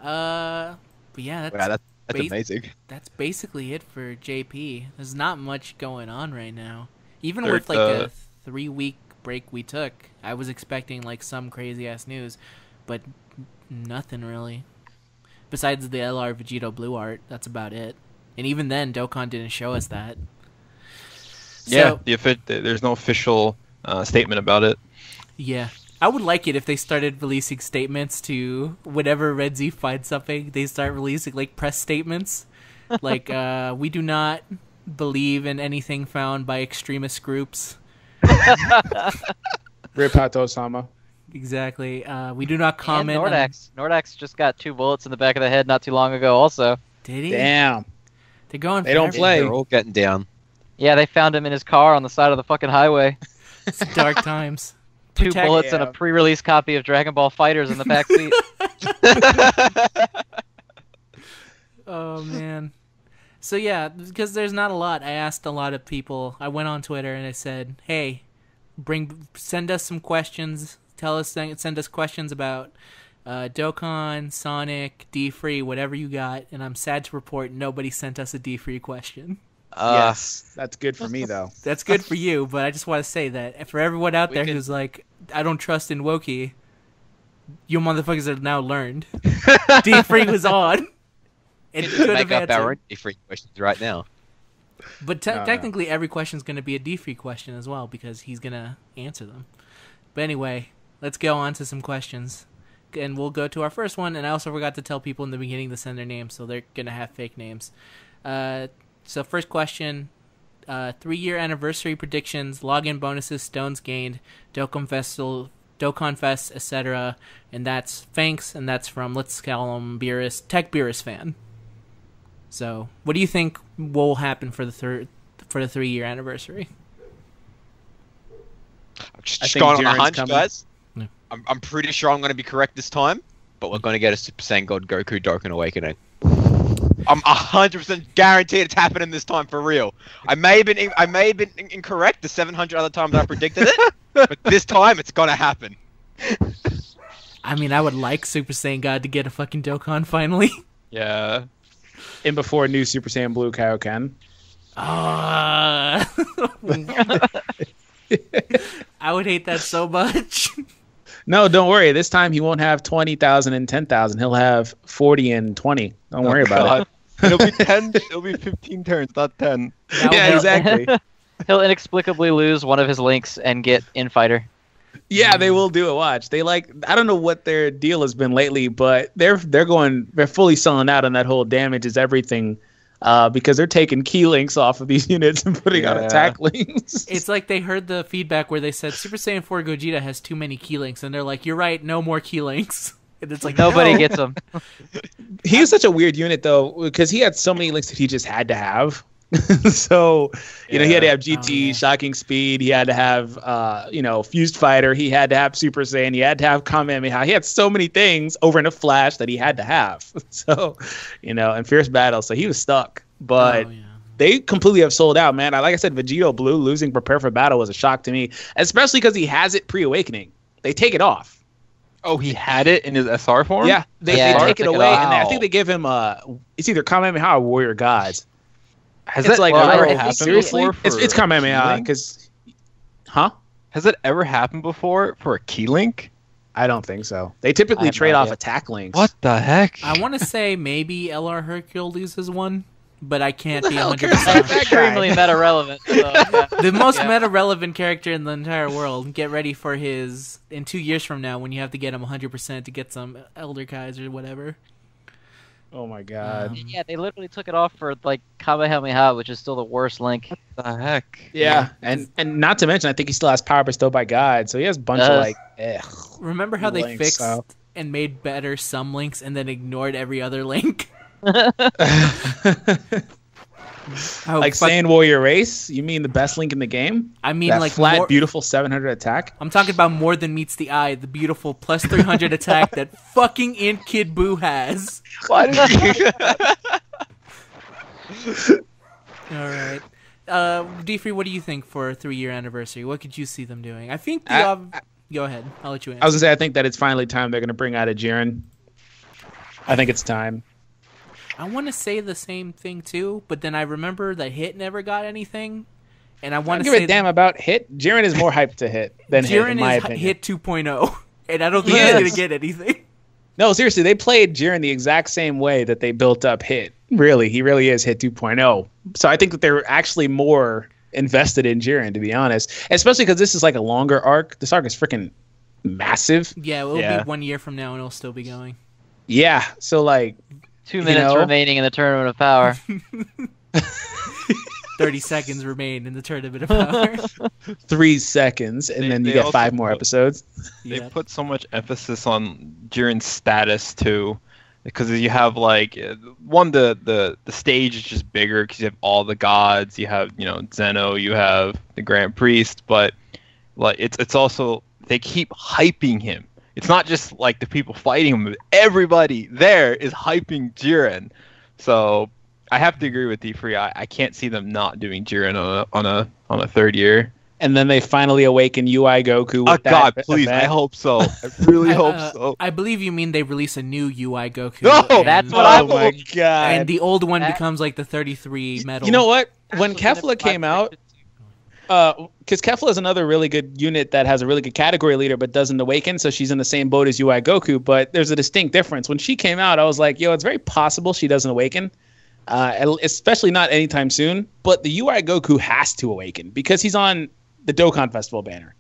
but yeah, Wow, that's bas- amazing. that's basically it for JP. There's not much going on right now. Even They're, with like a 3-week break we took. I was expecting like some crazy ass news, but nothing really. Besides the LR Vegito blue art, that's about it. And even then, Dokkan didn't show us that. Yeah, So, there's no official statement about it. yeah. I would like it if they started releasing statements to whenever Red Z finds something, they start releasing like press statements. Like, we do not believe in anything found by extremist groups. Rip Hato-sama. Exactly. We do not comment. And Nordax just got 2 bullets in the back of the head not too long ago also. Did he? Damn. They're going. They don't play. They're all getting down. Yeah, they found him in his car on the side of the fucking highway. It's dark times. 2 bullets and a pre-release copy of Dragon Ball Fighters in the back seat. Oh man. So yeah, because there's not a lot. I asked a lot of people. I went on Twitter and I said, "Hey, send us some questions. Send us questions about Dokkan, Sonic, D-Free, whatever you got." And I'm sad to report nobody sent us a D-Free question. Yes, that's good for me though. That's good for you, but I just want to say that for everyone out there who's like, I don't trust in Wokey, you motherfuckers have now learned. D-Free was on. It could have Make up our own answered. different questions right now. But technically, every question is going to be a D-Free question as well because he's going to answer them. But anyway, let's go on to some questions. And we'll go to our first one. And I also forgot to tell people in the beginning to send their names, so they're going to have fake names. So first question, 3-year anniversary predictions, login bonuses, stones gained, Dokkan Fest, etc. And that's thanks, and that's from, let's call him Tech Beerus fan. So, what do you think will happen for the 3-year anniversary? Just going on a Jiren's hunch, coming. guys. Yeah. I'm pretty sure I'm going to be correct this time, but we're going to get a Super Saiyan God Goku Dokkan Awakening. I'm 100% guaranteed it's happening this time for real. I may have been incorrect the 700 other times I predicted it, but this time it's going to happen. I mean, I would like Super Saiyan God to get a fucking Dokkan finally. Yeah. And before new Super Saiyan Blue Kaioken. I would hate that so much. No, don't worry. This time he won't have 20,000 and 10,000. He'll have 40 and 20. Don't worry about it. It'll be 10. It'll be 15 turns, not 10. Yeah, exactly. He'll inexplicably lose one of his links and get Infighter. Yeah, they will do it. Watch. They I don't know what their deal has been lately, but they're fully selling out on that whole damage is everything, because they're taking key links off of these units and putting on attack links. It's like they heard the feedback where they said Super Saiyan 4 Gogeta has too many key links, and they're like, "You're right, no more key links." And it's like Nobody no. gets them. He was such a weird unit though, because he had so many links that he just had to have. So, he had to have GT, shocking speed. He had to have, fused fighter. He had to have Super Saiyan. He had to have Kamehameha. He had so many things over in a flash that he had to have. So, and fierce battle. So he was stuck. But they completely have sold out, man. Like I said, Vegito Blue losing Prepare for Battle was a shock to me, especially because he has it pre-awakening. They take it off. Oh, he had it in his SR form? Yeah, they take it away, and I think they give him it's either Kamehameha or Warrior Gods. Has It's that like, ever oh, happened seriously? before? It's Kamehameha, because... Huh? Has it ever happened before for a key link? I don't think so. They typically trade off attack links. What the heck? I want to say maybe LR Hercule loses one, but I can't be hell 100%. That's extremely meta relevant. So, yeah. The most meta-relevant character in the entire world. Get ready for his... In 2 years from now, when you have to get him 100% to get some Elder Kais or whatever. Oh my god. Yeah, they literally took it off for Kamehameha, which is still the worst link. What the heck? Yeah, and not to mention, I think he still has power bestowed by God, so he has a bunch of Remember how they links, fixed so. and made better some links and then ignored every other link? Like Saiyan Warrior Race? You mean the best link in the game? I mean, that like flat, beautiful 700 attack? I'm talking about more than meets the eye. The beautiful plus 300 attack that fucking Int Kid Buu has. Why did you... All right. D3, what do you think for a 3-year anniversary? What could you see them doing? I think go ahead. I'll let you answer. I was going to say, I think that it's finally time they're going to bring out a Jiren. I think it's time. I want to say the same thing too, but then I remember that Hit never got anything, And I I want don't to give say a damn about hit. Jiren is more hyped to hit than hit, in Jiren my is opinion. hit 2.0, and I don't think He he's is. gonna get anything. No, seriously, they played Jiren the exact same way that they built up hit. Really, he really is hit 2.0. So I think that they're actually more invested in Jiren, to be honest. Especially because this is like a longer arc. This arc is freaking massive. Yeah, it'll Yeah. be 1 year from now, and it'll still be going. Yeah, so like 2 minutes know? remaining in the Tournament of Power. 30 seconds remain in the Tournament of Power. 3 seconds, and then you They get also 5 more put- episodes. They Yeah. put so much emphasis on Jiren's status too, because you have like the stage is just bigger because you have all the gods, you have Zeno, you have the Grand Priest, but like it's also they keep hyping him. It's not just like the people fighting him; everybody there is hyping Jiren. So I have to agree with D3. I can't see them not doing Jiren on a third year. And then they finally awaken UI Goku with Oh that God, please! event. I hope so. I really hope Uh, so. I believe you mean they release a new UI Goku. No, and, that's what I Oh my god. and the old one That- becomes like the 33 medal. You know what? When Kefla came out, because Kefla is another really good unit that has a really good category leader but doesn't awaken, so she's in the same boat as UI Goku, but there's a distinct difference. When she came out, I was like, yo, it's very possible she doesn't awaken, especially not anytime soon, but the UI Goku has to awaken because he's on the Dokkan Festival banner.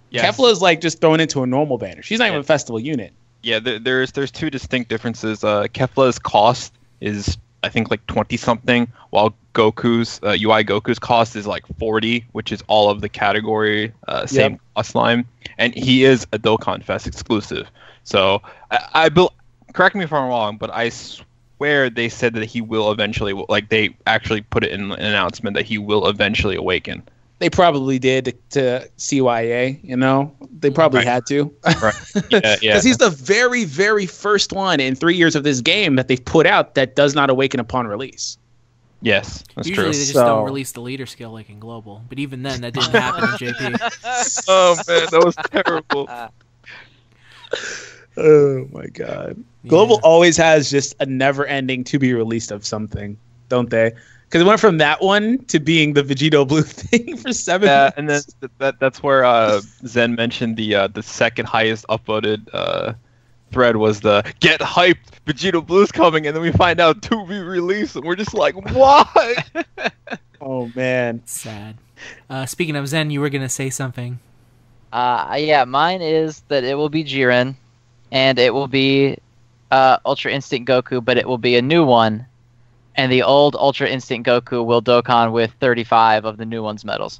Yes. Kefla is like just thrown into a normal banner. She's not even a festival unit. Yeah, there's two distinct differences. Kefla's cost is I think like 20 something, while Goku's UI Goku's cost is like 40, which is all of the category same cost line, and he is a Dokkan Fest exclusive. So correct me if I'm wrong, but I swear they said that he will eventually, like they actually put it in an announcement that he will eventually awaken. They probably did to CYA, you know? They probably Right. had to. Right. Yeah, yeah. Because he's the very, very first one in 3 years of this game that they've put out that does not awaken upon release. Yes, that's Usually true. they just So- don't release the leader skill like in Global, but even then that didn't happen in JP. Oh man, that was terrible. Oh my god. Global always has just a never ending to be released of something, don't they? Because it went from that one to being the Vegito Blue thing for 7 Yeah, months. and then that's where Zen mentioned the second highest upvoted thread was the get hyped Vegito Blue's coming, and then we find out to be released, and we're just like, why? Oh man. Sad. Speaking of Zen, you were gonna say something. Yeah, mine is that it will be Jiren, and it will be Ultra Instinct Goku, but it will be a new one, and the old Ultra Instinct Goku will Dokkan with 35 of the new one's medals.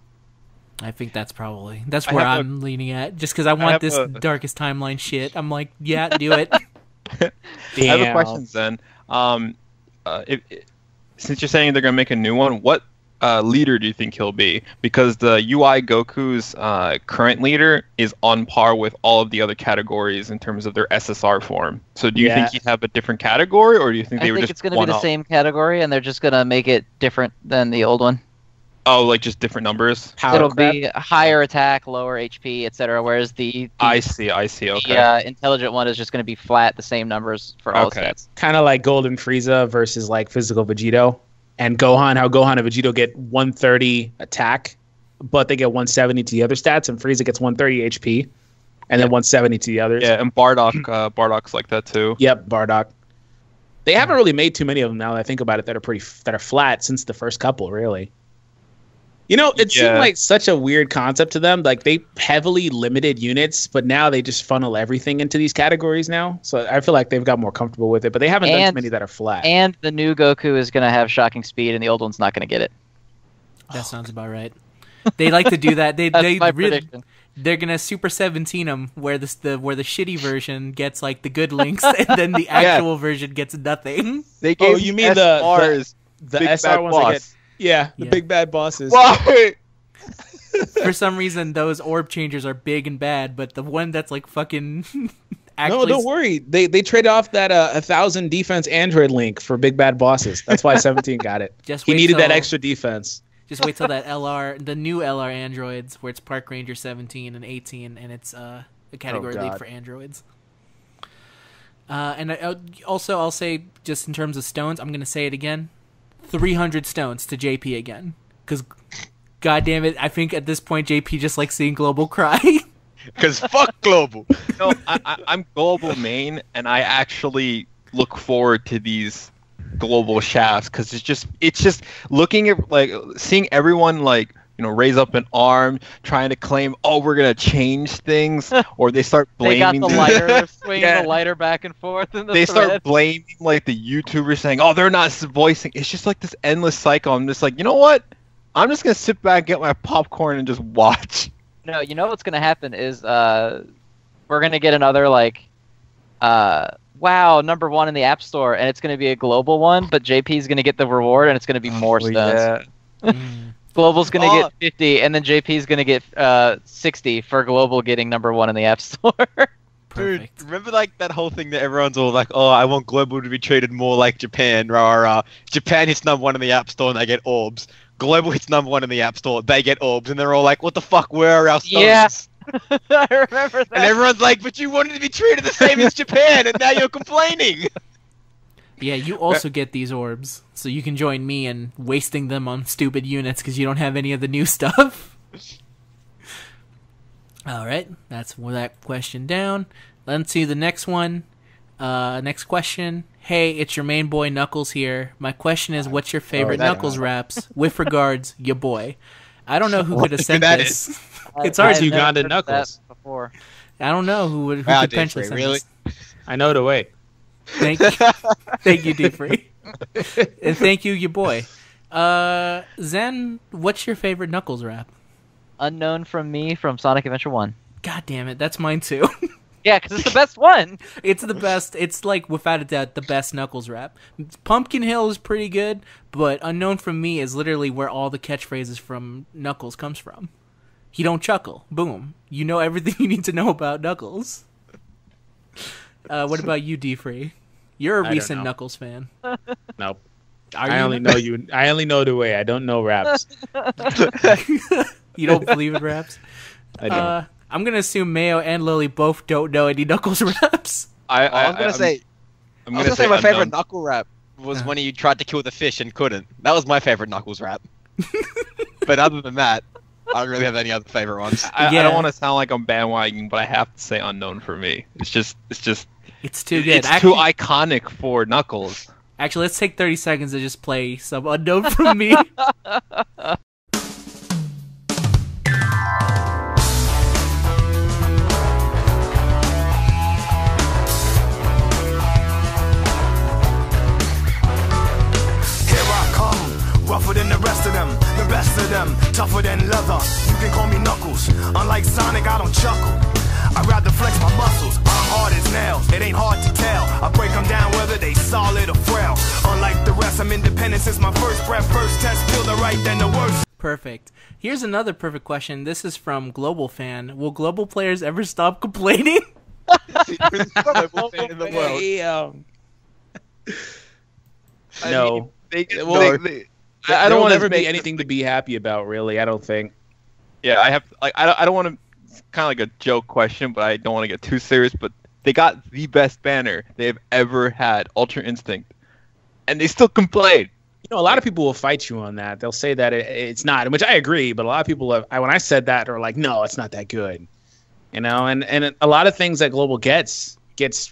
I think that's probably I where have I'm leaning at, just because I want have this a- darkest timeline shit. I'm like, yeah, do it. I have a question, Zen. Since you're saying they're gonna make a new one, what leader do you think he'll be? Because the UI Goku's current leader is on par with all of the other categories in terms of their SSR form. So do you Yeah. think he'd have a different category, or do you think I they were think just it's going to be the one-off? same category, and they're just going to make it different than the old one. Oh, like just different numbers? Power It'll crap. be higher attack, lower HP, etc. Whereas the I see. Okay. intelligent one is just going to be flat, the same numbers for all Okay. stats. Kind of like Golden Frieza versus like Physical Vegito. And Gohan, how Gohan and Vegito get 130 attack, but they get 170 to the other stats, and Frieza gets 130 HP, and then 170 to the others. Yeah, and Bardock's like that too. Yep, Bardock. They haven't really made too many of them now that I think about it that are flat since the first couple, really. You know, it seemed Yeah. like such a weird concept to them. Like they heavily limited units, but now they just funnel everything into these categories now. So I feel like they've got more comfortable with it, but they haven't done too And- many that are flat. And the new Goku is going to have shocking speed, and the old one's not going to get it. That sounds about right. They like to do that. They That's my really, prediction. they're gonna Super 17 them where the shitty version gets like the good links, and then the actual version gets nothing. They Oh, gave you mean the SRs the big SR bad ones that boss. get the Yeah. big bad bosses. Why? For some reason, those orb changers are big and bad, but the one that's like fucking No, actually don't worry. They traded off that 1,000 defense Android link for big bad bosses. That's why 17 got it. Just He wait needed that till- extra defense. Just wait till that the new LR androids, where it's Park Ranger 17 and 18, and it's a category lead God. for androids. And I'll say, just in terms of stones, I'm gonna say it again: 300 stones to JP again, because God damn it! I think at this point JP just likes seeing Global cry. Because fuck Global. No, I'm global main, and I actually look forward to these global shafts because it's just looking at like seeing everyone like raise up an arm trying to claim, oh, we're gonna change things, or they start They got blaming the lighter, swinging the lighter back and forth in the they thread. start blaming like the YouTubers saying, oh, they're not voicing. It's just like this endless cycle. I'm just like, you know what? I'm just gonna sit back, get my popcorn, and just watch. No, you know what's gonna happen is we're gonna get another like wow, #1 in the App Store, and it's gonna be a global one, but JP's gonna get the reward, and it's gonna be more stones. Yeah. Global's gonna get 50, and then JP's gonna get 60 for Global getting #1 in the App Store. Dude, remember like that whole thing that everyone's all like, oh, I want Global to be treated more like Japan. Rah, rah. Japan hits #1 in the App Store and they get orbs. Global hits #1 in the App Store, they get orbs, and they're all like, what the fuck, where are our stones? Yeah. I remember that. And everyone's like, but you wanted to be treated the same as Japan, and now you're complaining. Yeah, you also get these orbs, so you can join me in wasting them on stupid units because you don't have any of the new stuff. Alright, that's that question down. Let's see the next one. Next question. Hey, it's your main boy Knuckles here. My question is, what's your favorite Knuckles raps? With regards, your boy. I don't know who could have sent this. It's ours. I've never Ugandan heard Knuckles. that before. I don't know who could potentially send really? this. I know the way. Thank you. Thank you, Deepfree. And thank you, your boy. Zen, what's your favorite Knuckles rap? Unknown from me from Sonic Adventure 1. God damn it, that's mine too. Yeah, because it's the best one. It's the best. It's like, without a doubt, the best Knuckles rap. Pumpkin Hill is pretty good, but Unknown from Me is literally where all the catchphrases from Knuckles comes from. He don't chuckle. Boom. You know everything you need to know about Knuckles. What about you, D-Free? You're a I don't recent know. Knuckles fan. Nope. Are I you? only know you. I only know the way. I don't know raps. You don't believe in raps? I don't. I'm going to assume Mayo and Lily both don't know any Knuckles raps. I was gonna say my favorite unknown. Knuckle rap was when he tried to kill the fish and couldn't. That was my favorite Knuckles rap. But other than that, I don't really have any other favorite ones. I Yeah. don't want to sound like I'm bandwagoning, but I have to say unknown for me. It's just It's too good. it's too iconic for Knuckles. Actually, let's take 30 seconds to just play some Unknown from Me. Rougher than the rest of them, the best of them, tougher than leather. You can call me Knuckles. Unlike Sonic, I don't chuckle. I'd rather flex my muscles. I'm hard as nails. It ain't hard to tell. I break them down whether they solid or frail. Unlike the rest, I'm independent since my first breath. First test, feel the right, then the worst. Perfect. Here's another perfect question. This is from Global Fan. Will global players ever stop complaining? In the world. No. Well, I don't want to be anything to be happy about, really. I don't think. Yeah, I have like I don't want to. It's kind of like a joke question, but I don't want to get too serious. But they got the best banner they've ever had, Ultra Instinct, and they still complain. You know, a lot of people will fight you on that. They'll say that it's not, which I agree. But a lot of people, when I said that, are like, "No, it's not that good." You know, and a lot of things that Global gets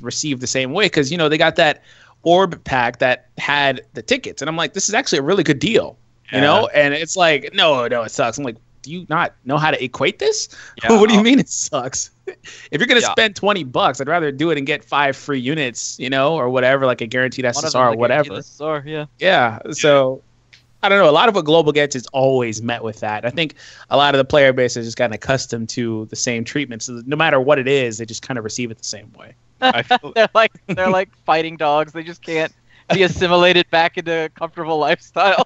received the same way because they got that orb pack that had the tickets, and I'm like, this is actually a really good deal, you know. And it's like, no, it sucks. I'm like, do you not know how to equate this? Yeah, What do you mean it sucks? If you're gonna Yeah. spend $20, I'd rather do it and get 5 free units, or whatever, like a guaranteed One of SSR them or like whatever. a SSR, yeah. Yeah. So I don't know. A lot of what Global gets is always met with that. I think a lot of the player base has just gotten accustomed to the same treatment. So no matter what it is, they just kind of receive it the same way. I feel, they're like fighting dogs. They just can't be assimilated back into a comfortable lifestyle.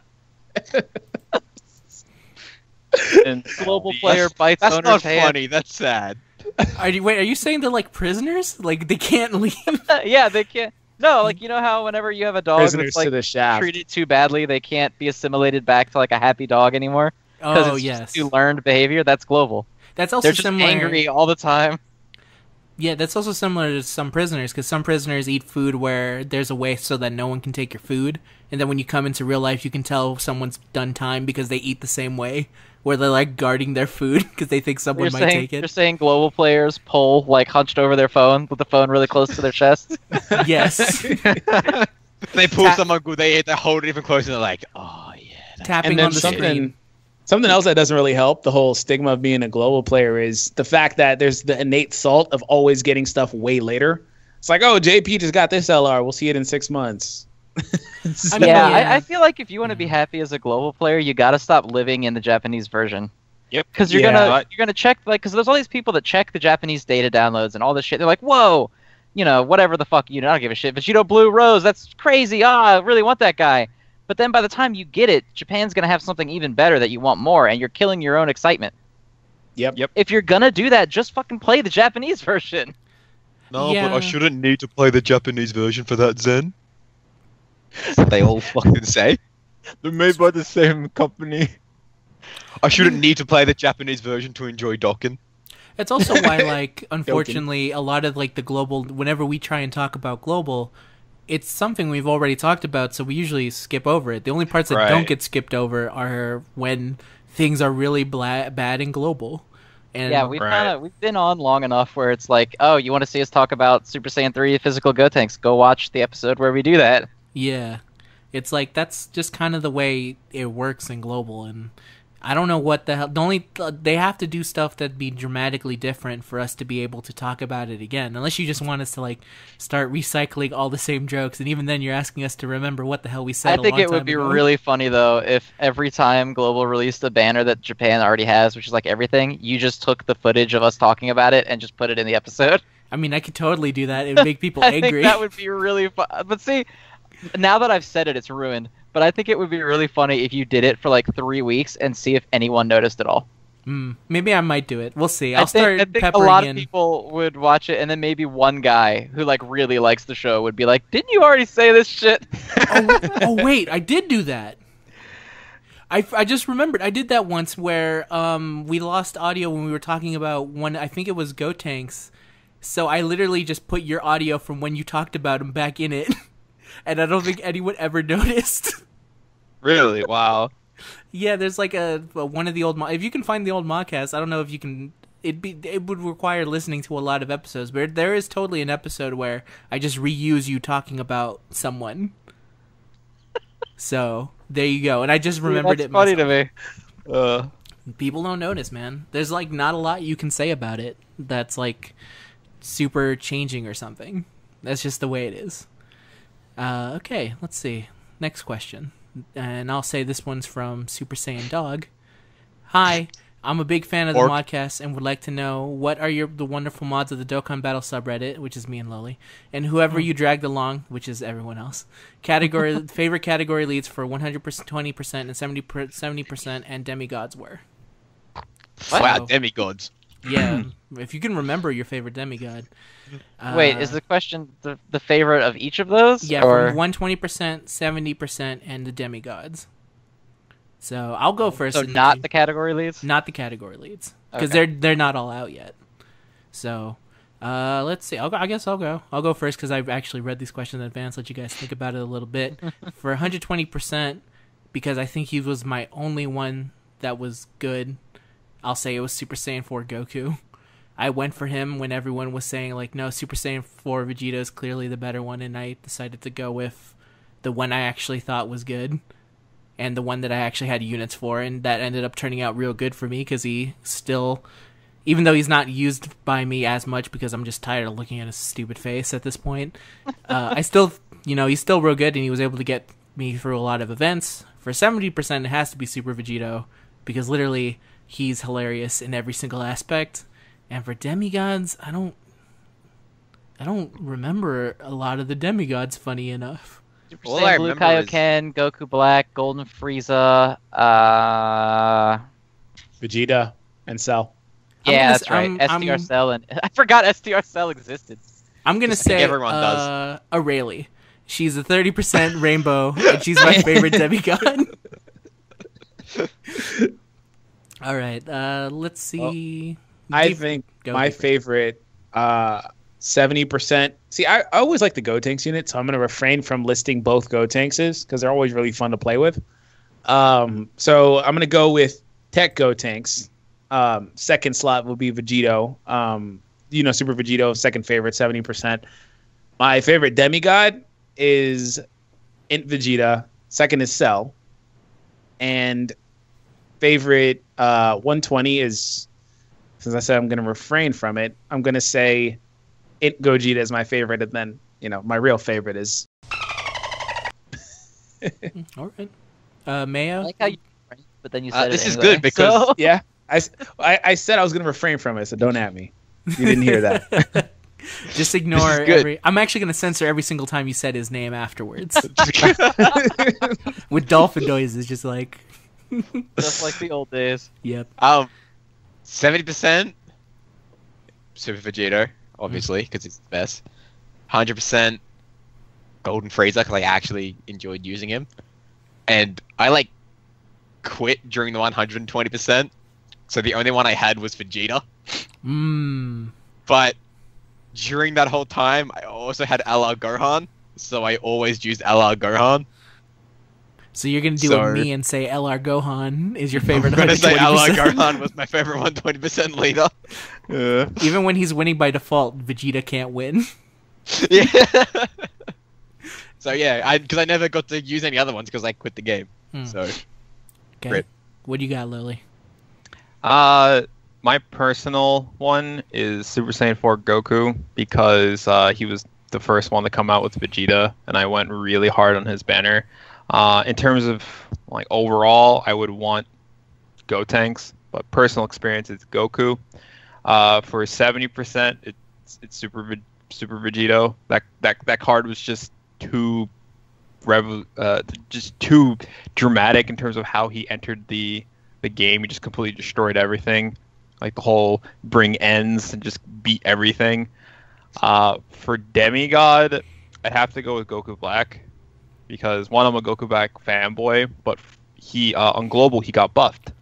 and Global player bites That's owner's not hand. funny. That's sad. Are you saying they're like prisoners? Like they can't leave? Yeah, they can't. No, like you know how whenever you have a dog Prisoners that's like to the shaft. treated too badly, they can't be assimilated back to like a happy dog anymore. Because Oh, it's yes. just too learned behavior. That's Global. That's also They're just similar. angry all the time. Yeah, that's also similar to some prisoners, because some prisoners eat food where there's a way so that no one can take your food, and then when you come into real life, you can tell someone's done time because they eat the same way. where they're like guarding their food because they think someone might take You're it. saying global players pull like hunched over their phone with the phone really close to their chest? Yes, They pull someone good, they hold it even closer, and they're like, oh yeah. tapping And then on the screen. something else that doesn't really help the whole stigma of being a global player is the fact that there's the innate salt of always getting stuff way later. It's like, oh, JP just got this LR. We'll see it in 6 months. I mean, I feel like if you want to be happy as a global player, you got to stop living in the Japanese version. Yep. Because you're gonna check, like, because there's all these people that check the Japanese data downloads and all this shit. They're like, whoa, whatever the fuck, I don't give a shit. Vegito Blue Rose, that's crazy. I really want that guy. But then by the time you get it, Japan's gonna have something even better that you want more, and you're killing your own excitement. Yep. If you're gonna do that, just fucking play the Japanese version. No, Yeah. but I shouldn't need to play the Japanese version for that, Zen. They all fucking say. They're made by the same company. I shouldn't need to play the Japanese version to enjoy Dokkan. It's also why, like, unfortunately, a lot of like the global. Whenever we try and talk about global, it's something we've already talked about, so we usually skip over it. The only parts that don't get skipped over are when things are really bad in global. And Yeah, we've been on long enough where it's like, oh, you want to see us talk about Super Saiyan 3 physical Gotenks? Go watch the episode where we do that. Yeah, it's like that's just kind of the way it works in global, and I don't know what the hell. They have to do stuff that'd be dramatically different for us to be able to talk about it again. Unless you just want us to like start recycling all the same jokes, and even then you're asking us to remember what the hell we said. I think it would be really funny though if every time Global released a banner that Japan already has, which is like everything, you just took the footage of us talking about it and just put it in the episode. I mean, I could totally do that. It would make people I angry. think that would be really fun. But see, now that I've said it, it's ruined. But I think it would be really funny if you did it for like 3 weeks and see if anyone noticed at all. Maybe I might do it. We'll see. I think peppering a lot in. of people would watch it, and then maybe one guy who like really likes the show would be like, "Didn't you already say this shit?" Oh wait, I did do that. I just remembered I did that once where we lost audio when we were talking about one. I think it was Gotenks. So I literally just put your audio from when you talked about him back in it. And I don't think anyone ever noticed. Really? Wow. Yeah, there's like one of the old. If you can find the old Modcast, I don't know if you can. It would require listening to a lot of episodes, but there is totally an episode where I just reuse you talking about someone. So there you go, and I just remembered it. Funny to me. People don't notice, man. There's like not a lot you can say about it that's like super changing or something. That's just the way it is. Okay, let's see. Next question. And I'll say this one's from Super Saiyan Dog. Hi, I'm a big fan of the Modcast and would like to know what are the wonderful mods of the Dokkan Battle subreddit, which is me and Loli, and whoever you dragged along, which is everyone else. Favorite category leads for 100%, 20%, and 70%, and demigods were. Wow, So, demigods. yeah, if you can remember your favorite demigod. Wait, is the question the favorite of each of those? Yeah, or... from 120%, 70%, and the demigods. So I'll go first. So not the category leads? Not the category leads, because Okay. they're not all out yet. So let's see. I guess I'll go. I'll go first because I've actually read these questions in advance. Let you guys think about it a little bit. For 120%, because I think he was my only one that was good. I'll say it was Super Saiyan 4 Goku. I went for him when everyone was saying, like, no, Super Saiyan 4 Vegito is clearly the better one, and I decided to go with the one I actually thought was good, and the one that I actually had units for, and that ended up turning out real good for me, because he still, even though he's not used by me as much, because I'm just tired of looking at his stupid face at this point, I still, he's still real good, and he was able to get me through a lot of events. For 70%, it has to be Super Vegito, because literally, he's hilarious in every single aspect. And for demigods, I don't remember a lot of the demigods, funny enough. Super All Saiyan I Blue remember is- Kaioken, Goku Black, Golden Frieza, Vegeta and Cell. yeah, that's right. I'm- STR Cell, and I forgot STR Cell existed. I'm going to Just like say everyone does. Aurelie. She's a 30% rainbow, and she's my favorite demigod. All right, let's see. I think my favorite 70%. See, I always like the Gotenks unit, so I'm going to refrain from listing both Gotenkses because they're always really fun to play with. So I'm going to go with Tech Gotenks. Second slot will be Vegito. Super Vegito, second favorite, 70%. My favorite demigod is Int Vegeta. Second is Cell. And favorite 120 is, since I said I'm going to refrain from it, I'm going to say Int Gogeta is my favorite. And then, my real favorite is... All right. Mayo? I like how you, but then you said this it is anyway. good because So- Yeah. I said I was going to refrain from it, so don't at me. You didn't hear that. Just ignore This is good. I'm actually going to censor every single time you said his name afterwards. With dolphin noises, just like, just like the old days. yep. 70% Super Vegito, obviously, because it's the best. 100% Golden Frieza, because I actually enjoyed using him. And I quit during the 120%, so the only one I had was Vegeta. But during that whole time, I also had LR Gohan, so I always used LR Gohan. So you're going to do So- it me and say LR Gohan is your favorite I'm gonna say LR 120%. Gohan was my favorite 120% leader. Even when he's winning by default, Vegeta can't win. Yeah. So yeah, because I never got to use any other ones because I quit the game. So Okay. Great. What do you got, Lily? My personal one is Super Saiyan 4 Goku because he was the first one to come out with Vegeta, and I went really hard on his banner. In terms of overall, I would want Gotenks, but personal experience is Goku. For 70%, it's Super Vegito. That card was just too too dramatic in terms of how he entered the game. He just completely destroyed everything, like the whole bring ends and just beat everything. For demigod, I'd have to go with Goku Black because one, I'm a Goku Black fanboy, but he on global he got buffed,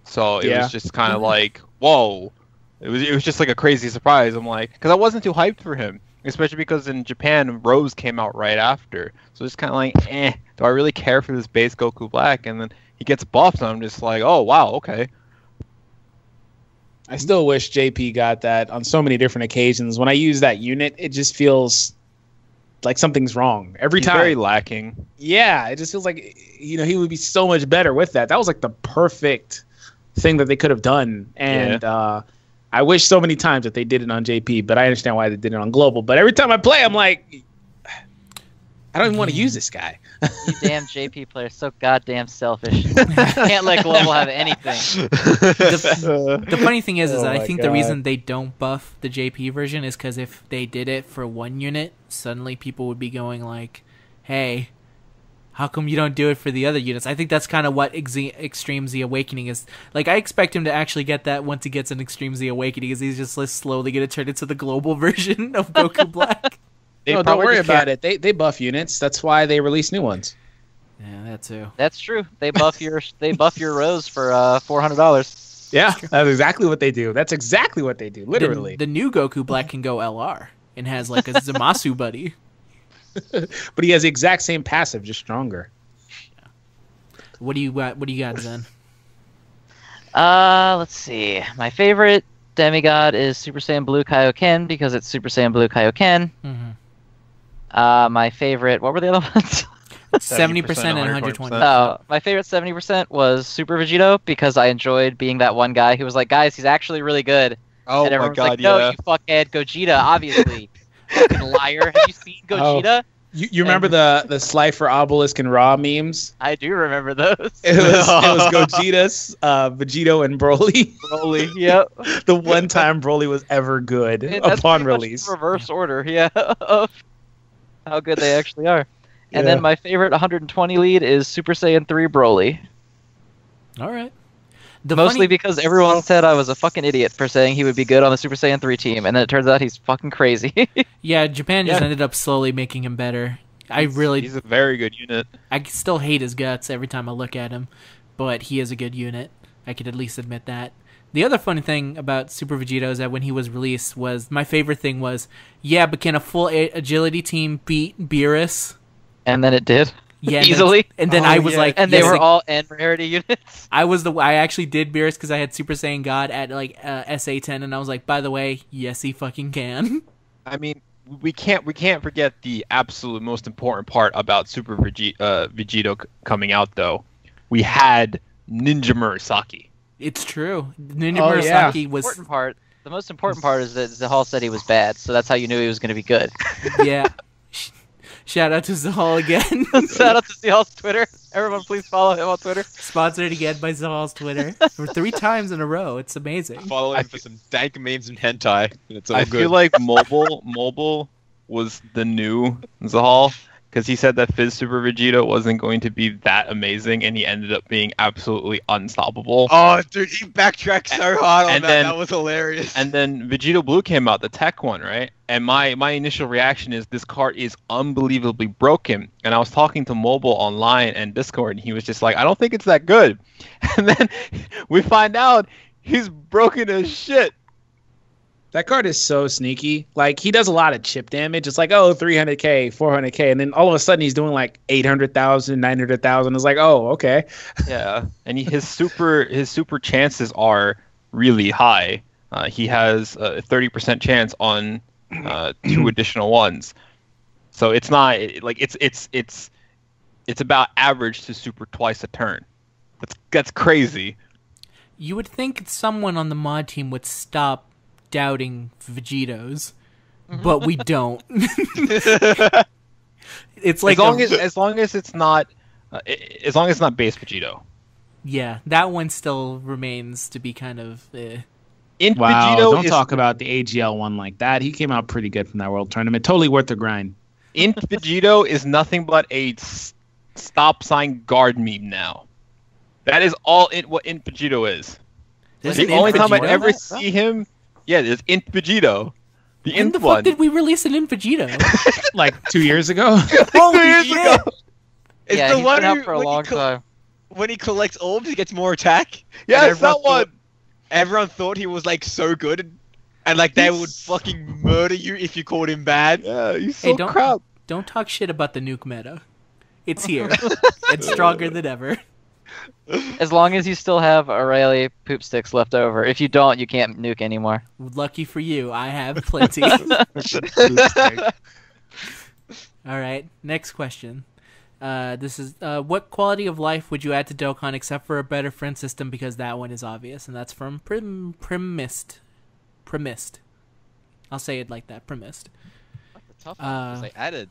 so it was just kind of like whoa. It was just like a crazy surprise. I'm like, because I wasn't too hyped for him, especially because in Japan Rose came out right after, so it's kind of like, do I really care for this base Goku Black? And then he gets buffed, and I'm just like, oh wow, okay. I still wish JP got that on so many different occasions. When I use that unit, it just feels like something's wrong every He's time. very lacking. Yeah, it just feels like he would be so much better with that. That was like the perfect thing that they could have done, and I wish so many times that they did it on JP, but I understand why they did it on global. But every time I play, I'm like, I don't even want to use this guy. You damn JP players, so goddamn selfish. Can't let global have anything. The funny thing is Oh I my think the God. reason they don't buff the JP version is because if they did it for one unit, suddenly people would be going like, hey, how come you don't do it for the other units? I think that's kind of what Extreme Z Awakening is. Like, I expect him to actually get that once he gets an Extreme Z Awakening, because he's just slowly going to turn into the global version of Goku Black. No, don't probably worry just about it. They buff units. That's why they release new ones. Yeah, that too. That's true. They buff your Rose for $400. Yeah, that's exactly what they do. That's exactly what they do. Literally. The new Goku Black can go LR and has like a Zamasu buddy. But he has the exact same passive, just stronger. What do you got, Zen? Let's see. My favorite demigod is Super Saiyan Blue Kaioken because it's Super Saiyan Blue Kaioken. My favorite, what were the other ones? 70% and 120%. Oh, my favorite 70% was Super Vegito because I enjoyed being that one guy who was like, guys, he's actually really good. Oh And my everyone was god, like, no, yeah. you fuckhead, Gogeta, obviously. Fucking liar. Have you seen Gogeta? You remember the Slifer, Obelisk, and Raw memes? I do remember those. It was Gogeta's, Vegito, and Broly. Broly, yep. The one time Broly was ever good And that's upon pretty much release. the reverse order, yeah, of how good they actually are. And Yeah. then my favorite 120 lead is Super Saiyan 3 Broly. All right. Mostly because everyone said I was a fucking idiot for saying he would be good on the Super Saiyan 3 team, and then it turns out he's fucking crazy. Yeah, Japan just Yeah. ended up slowly making him better. He's a very good unit. I still hate his guts every time I look at him, but he is a good unit. I could at least admit that. The other funny thing about Super Vegito is that when he was released, my favorite thing was, yeah, but can a full agility team beat Beerus? And then it did. Yeah, easily. And then Oh, I was yeah. like, And they yes, were all N rarity units. I actually did Beerus because I had Super Saiyan God at like SA10, and I was like, by the way, yes, he fucking can. I mean, we can't forget the absolute most important part about Super Vegito coming out, though. We had Ninja Murasaki. It's true. Ninja Oh, yeah. Murasaki was The most important part is that Zahal said he was bad, so that's how you knew he was going to be good. yeah. Shout out to Zahal again. Shout out to Zahal's Twitter. Everyone, please follow him on Twitter. Sponsored again by Zahal's Twitter for 3 times in a row. It's amazing. Follow him for some dank memes and hentai. And it's all I good. feel like mobile was the new Zahal, because he said that Fizz Super Vegito wasn't going to be that amazing, and he ended up being absolutely unstoppable. Oh, dude, he backtracked so hard on And that. then- That was hilarious. And then Vegito Blue came out, the tech one, right? And my initial reaction is this card is unbelievably broken. And I was talking to Mobile online and Discord, and he was just like, I don't think it's that good. And then we find out he's broken as shit. That card is so sneaky. Like, he does a lot of chip damage. It's like, oh, 300k, 400k, and then all of a sudden he's doing like 800,000, 900,000. It's like, oh, okay. Yeah, and his super chances are really high. He has a 30% chance on 2 additional ones. So it's not like it's about average to super twice a turn. That's crazy. You would think someone on the mod team would stop doubting Vegetos, but we don't. It's like as long as it's not base Vegito. yeah, that one still remains to be kind of. Int Wow, Vegito don't is talk about the AGL one like that. He came out pretty good from that World Tournament. Totally worth the grind. Int Vegito is nothing but a stop sign guard meme now. That is all what Int Vegito is. There's The an only Int time I'd Vegito? ever see him, yeah, there's Int Vegito. The When Int the one. fuck did we release an Int Vegito? Like 2 years ago. Holy 2 years shit! ago. It's Yeah, the he's one been out who, for a long time. when he collects orbs, he gets more attack. Yes, And that one. Everyone thought he was like so good, and like they would fucking murder you if you called him bad. Yeah, he's Hey, so don't crap. don't talk shit about the nuke meta. It's here. It's stronger than ever. As long as you still have Aurelia poop sticks left over. If you don't, you can't nuke anymore. Lucky for you, I have plenty. All right, next question. This is what quality of life would you add to Dokkan except for a better friend system, because that one is obvious, and that's from Primist. I'll say it like that, Primist. The tough one because they added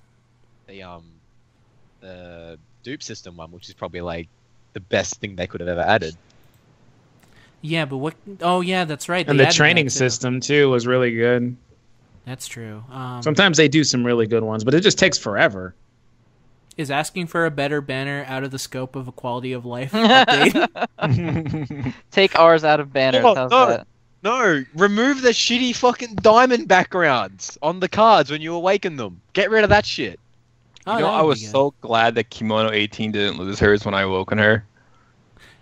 the dupe system one, which is probably like the best thing they could have ever added. Yeah, but what? Oh yeah, that's right. And they the added training that, too. system, too, was really good. That's true. Sometimes they do some really good ones, but it just takes forever. Is asking for a better banner out of the scope of a quality of life update? Take ours out of banners. Oh, How's no. that? No, remove the shitty fucking diamond backgrounds on the cards when you awaken them. Get rid of that shit. Oh, You know, that I would was be good. so glad that Kimono 18 didn't lose hers when I awoken her.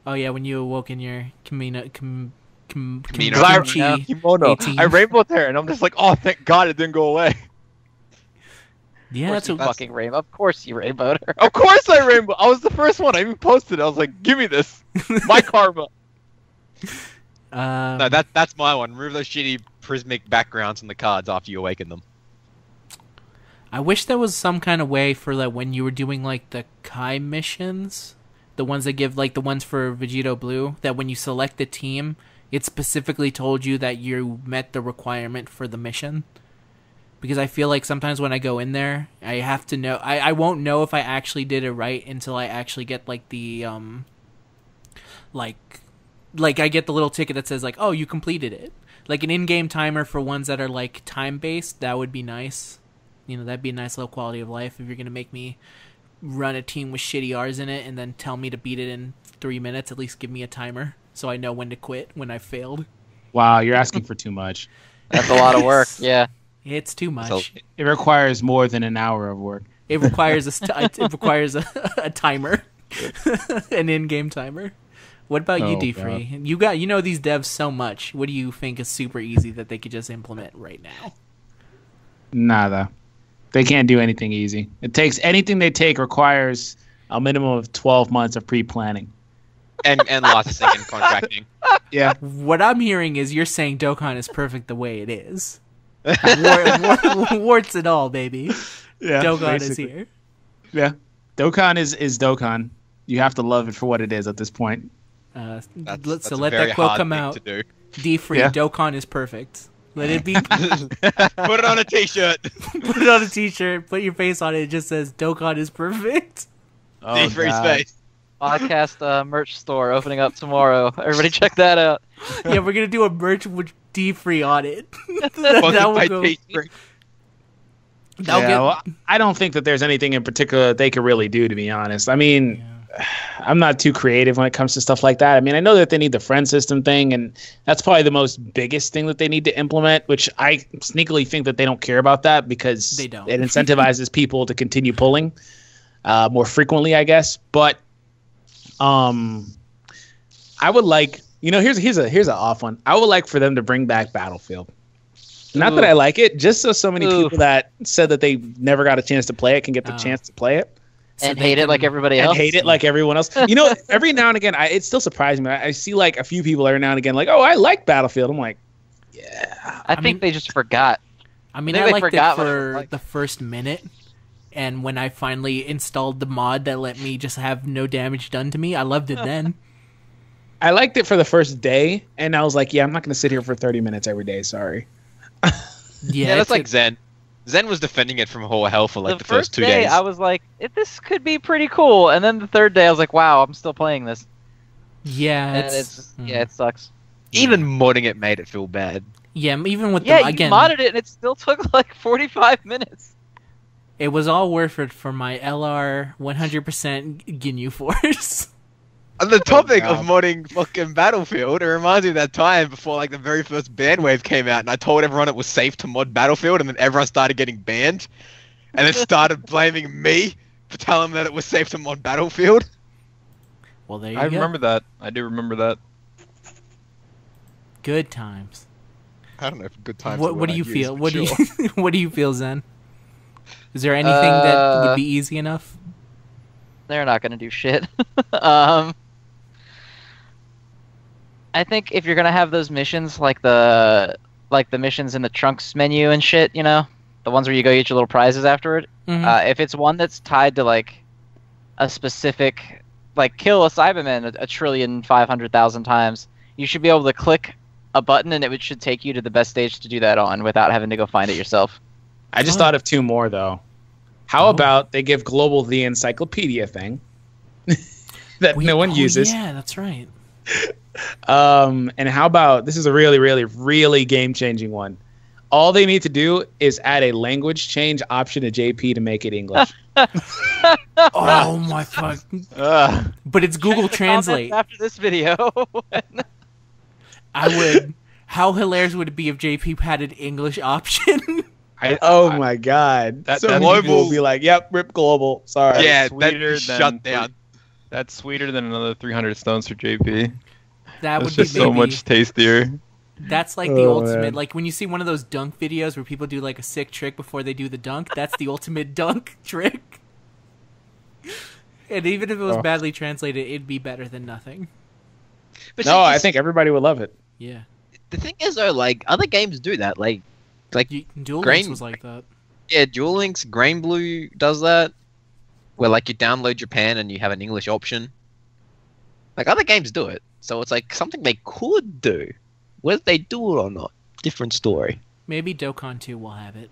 Oh yeah, when you awoke in your Kamino. Kamino. Kimchi. Kimono. 18. I rainbowed her, and I'm just like, oh, thank God it didn't go away. Yeah, Of that's course a you fucking rainbow. Of course you rainbowed her. Of course I rainbow. I was the first one. I even posted it. I was like, give me this. My karma. No, that's my one. Remove those shitty prismatic backgrounds on the cards after you awaken them. I wish there was some kind of way for like when you were doing like the Kai missions, the ones that give like the ones for Vegito Blue, that when you select the team, it specifically told you that you met the requirement for the mission. Because I feel like sometimes when I go in there, I have to know. I won't know if I actually did it right until I actually get like the like I get the little ticket that says like, oh, you completed it. Like an in-game timer for ones that are like time-based, that would be nice. You know, that'd be a nice little quality of life if you're gonna make me run a team with shitty R's in it and then tell me to beat it in 3 minutes. At least give me a timer so I know when to quit when I failed. Wow, you're asking for too much. That's a lot of work. Yeah. It's too much. So, It requires more than an hour of work. It requires it requires a timer, an in-game timer. What about you, Oh, D-Free? You know these devs so much. What do you think is super easy that they could just implement right now? Nada. They can't do anything easy. It takes anything they take requires a minimum of 12 months of pre-planning. and licensing and contracting. Yeah. What I'm hearing is you're saying Dokkan is perfect the way it is. Warts and all, baby. Yeah. Dokkan basically. is here. Yeah. Dokkan is Dokkan. You have to love it for what it is at this point. That's So a let very that quote hard come thing out. to do. D-free, Yeah. Dokkan is perfect. Let it be. Put it on a t-shirt. Put it on a t-shirt, put your face on it, it just says Dokkan is perfect. Oh, D-free God. space. Podcast merch store opening up tomorrow. Everybody check that out. Yeah, we're gonna do a merch with D-free on it. Sponsored that by will go. T-Free. That'll Yeah, get. well, I don't think that there's anything in particular that they could really do, to be honest. I mean, I'm not too creative when it comes to stuff like that. I mean, I know that they need the friend system thing, and that's probably the most biggest thing that they need to implement, which I sneakily think that they don't care about that because They don't. it incentivizes people to continue pulling more frequently, I guess. But I would like, here's an off one. I would like for them to bring back Battlefield. Not that I like it, just so many people that said that they never got a chance to play it can get the chance to play it. And hate it like everybody And else. hate it like everyone else. Every now and again, it still surprises me. I see like a few people every now and again like, oh, I like Battlefield. I'm like, yeah. I think they just forgot. I mean, I I think they liked it forgot what it was for like. the first minute, and when I finally installed the mod that let me just have no damage done to me, I loved it then. I liked it for the first day, and I was like, yeah, I'm not going to sit here for 30 minutes every day. Sorry. Yeah, that's it like Zen. Zen was defending it from whole hell for like the first 2 day, days. I was like, this could be pretty cool. And then the third day, I was like, wow, I'm still playing this. yeah, And it sucks. Even modding it made it feel bad. yeah. Even with Yeah, the you again, modded it, and it still took like 45 minutes. it was all worth it for my LR 100% Ginyu Force. On the topic of God. modding fucking Battlefield, it reminds me of that time before like the very first ban wave came out, and I told everyone it was safe to mod Battlefield, and then everyone started getting banned, and then started blaming me for telling them that it was safe to mod Battlefield. Well, there you I go. remember that. I do remember that. Good times. I don't know if good times. What do you feel? What do you what do you feel, Zen? Is there anything that would be easy enough? They're not gonna do shit. I think if you're gonna have those missions, like the missions in the trunks menu and shit, the ones where you go get your little prizes afterward. Mhm. If it's one that's tied to like a specific, like kill a Cyberman a 1,500,000 times, you should be able to click a button and it should take you to the best stage to do that on without having to go find it yourself. I just thought of two more, though. How about they give Global the encyclopedia thing that no one uses? Yeah, that's right. And how about, this is a really, really, really game-changing one. All they need to do is add a language change option to JP to make it English. Oh my fuck! But it's Google Translate. After this video. I would. How hilarious would it be if JP had an English option? Oh my God. That- So that's many people will Global- be like, yep, rip Global. Sorry. Yeah, Sweeter that's than shut down. That's sweeter than another 300 stones for JP. That That's would be just so maybe- much tastier. That's like the Oh, ultimate. man. Like when you see one of those dunk videos where people do like a sick trick before they do the dunk. That's the ultimate dunk trick. And even if it was badly translated, it'd be better than nothing. But No, see, I think everybody would love it. Yeah. the thing is though, like other games do that. Like Duel Grain- Links was like that. yeah, Duel Links, Grain Blue does that, where like you download Japan and you have an English option. Like other games do it, so it's like something they could do. Whether they do it or not, different story. Maybe Dokkan 2 will have it.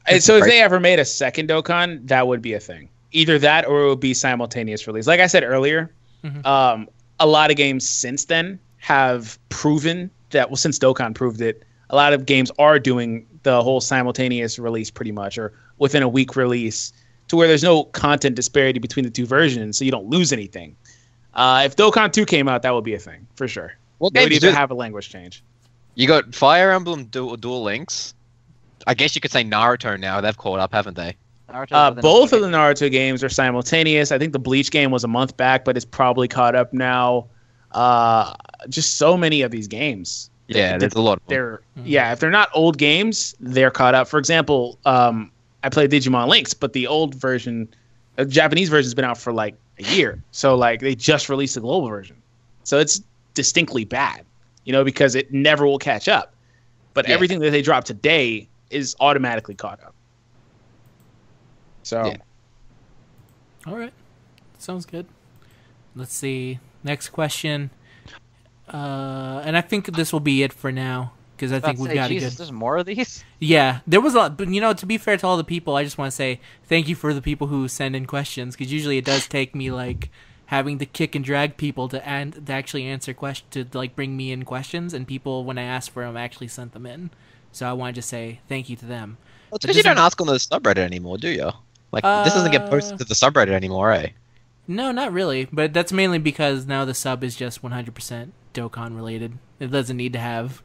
And so if they ever made a second Dokkan, that would be a thing. Either that or it would be simultaneous release. Like I said earlier, Mhm. a lot of games since then have proven that, well, since Dokkan proved it, a lot of games are doing the whole simultaneous release pretty much, or within a week release, to where there's no content disparity between the two versions, so you don't lose anything. If Dokkan 2 came out, that would be a thing, for sure. What They would games either do? have a language change. You got Fire Emblem Duel Links. I guess you could say Naruto now. They've caught up, haven't they? Both of the Naruto games are simultaneous. I think the Bleach game was a month back, but it's probably caught up now. Just so many of these games. Yeah, there's a lot of them. They're if they're not old games, they're caught up. For example, I played Digimon Links, but the old version The Japanese version's been out for like a year, so like they just released the global version, so it's distinctly bad, because it never will catch up. But everything that they drop today is automatically caught up. So, All right, sounds good. Let's see. Next question. And I think this will be it for now because I think we've got Jesus, a good. there's more of these. Yeah, there was a lot, but to be fair to all the people, I just want to say thank you for the people who send in questions because usually it does take me like having to kick and drag people to actually answer questions to like bring me in questions, and people when I asked for them actually sent them in. So I wanted to say thank you to them. Well, it's because you don't ask on the subreddit anymore, do you? Like, this doesn't get posted to the subreddit anymore, eh? No, not really. But that's mainly because now the sub is just 100% Dokkan related. It doesn't need to have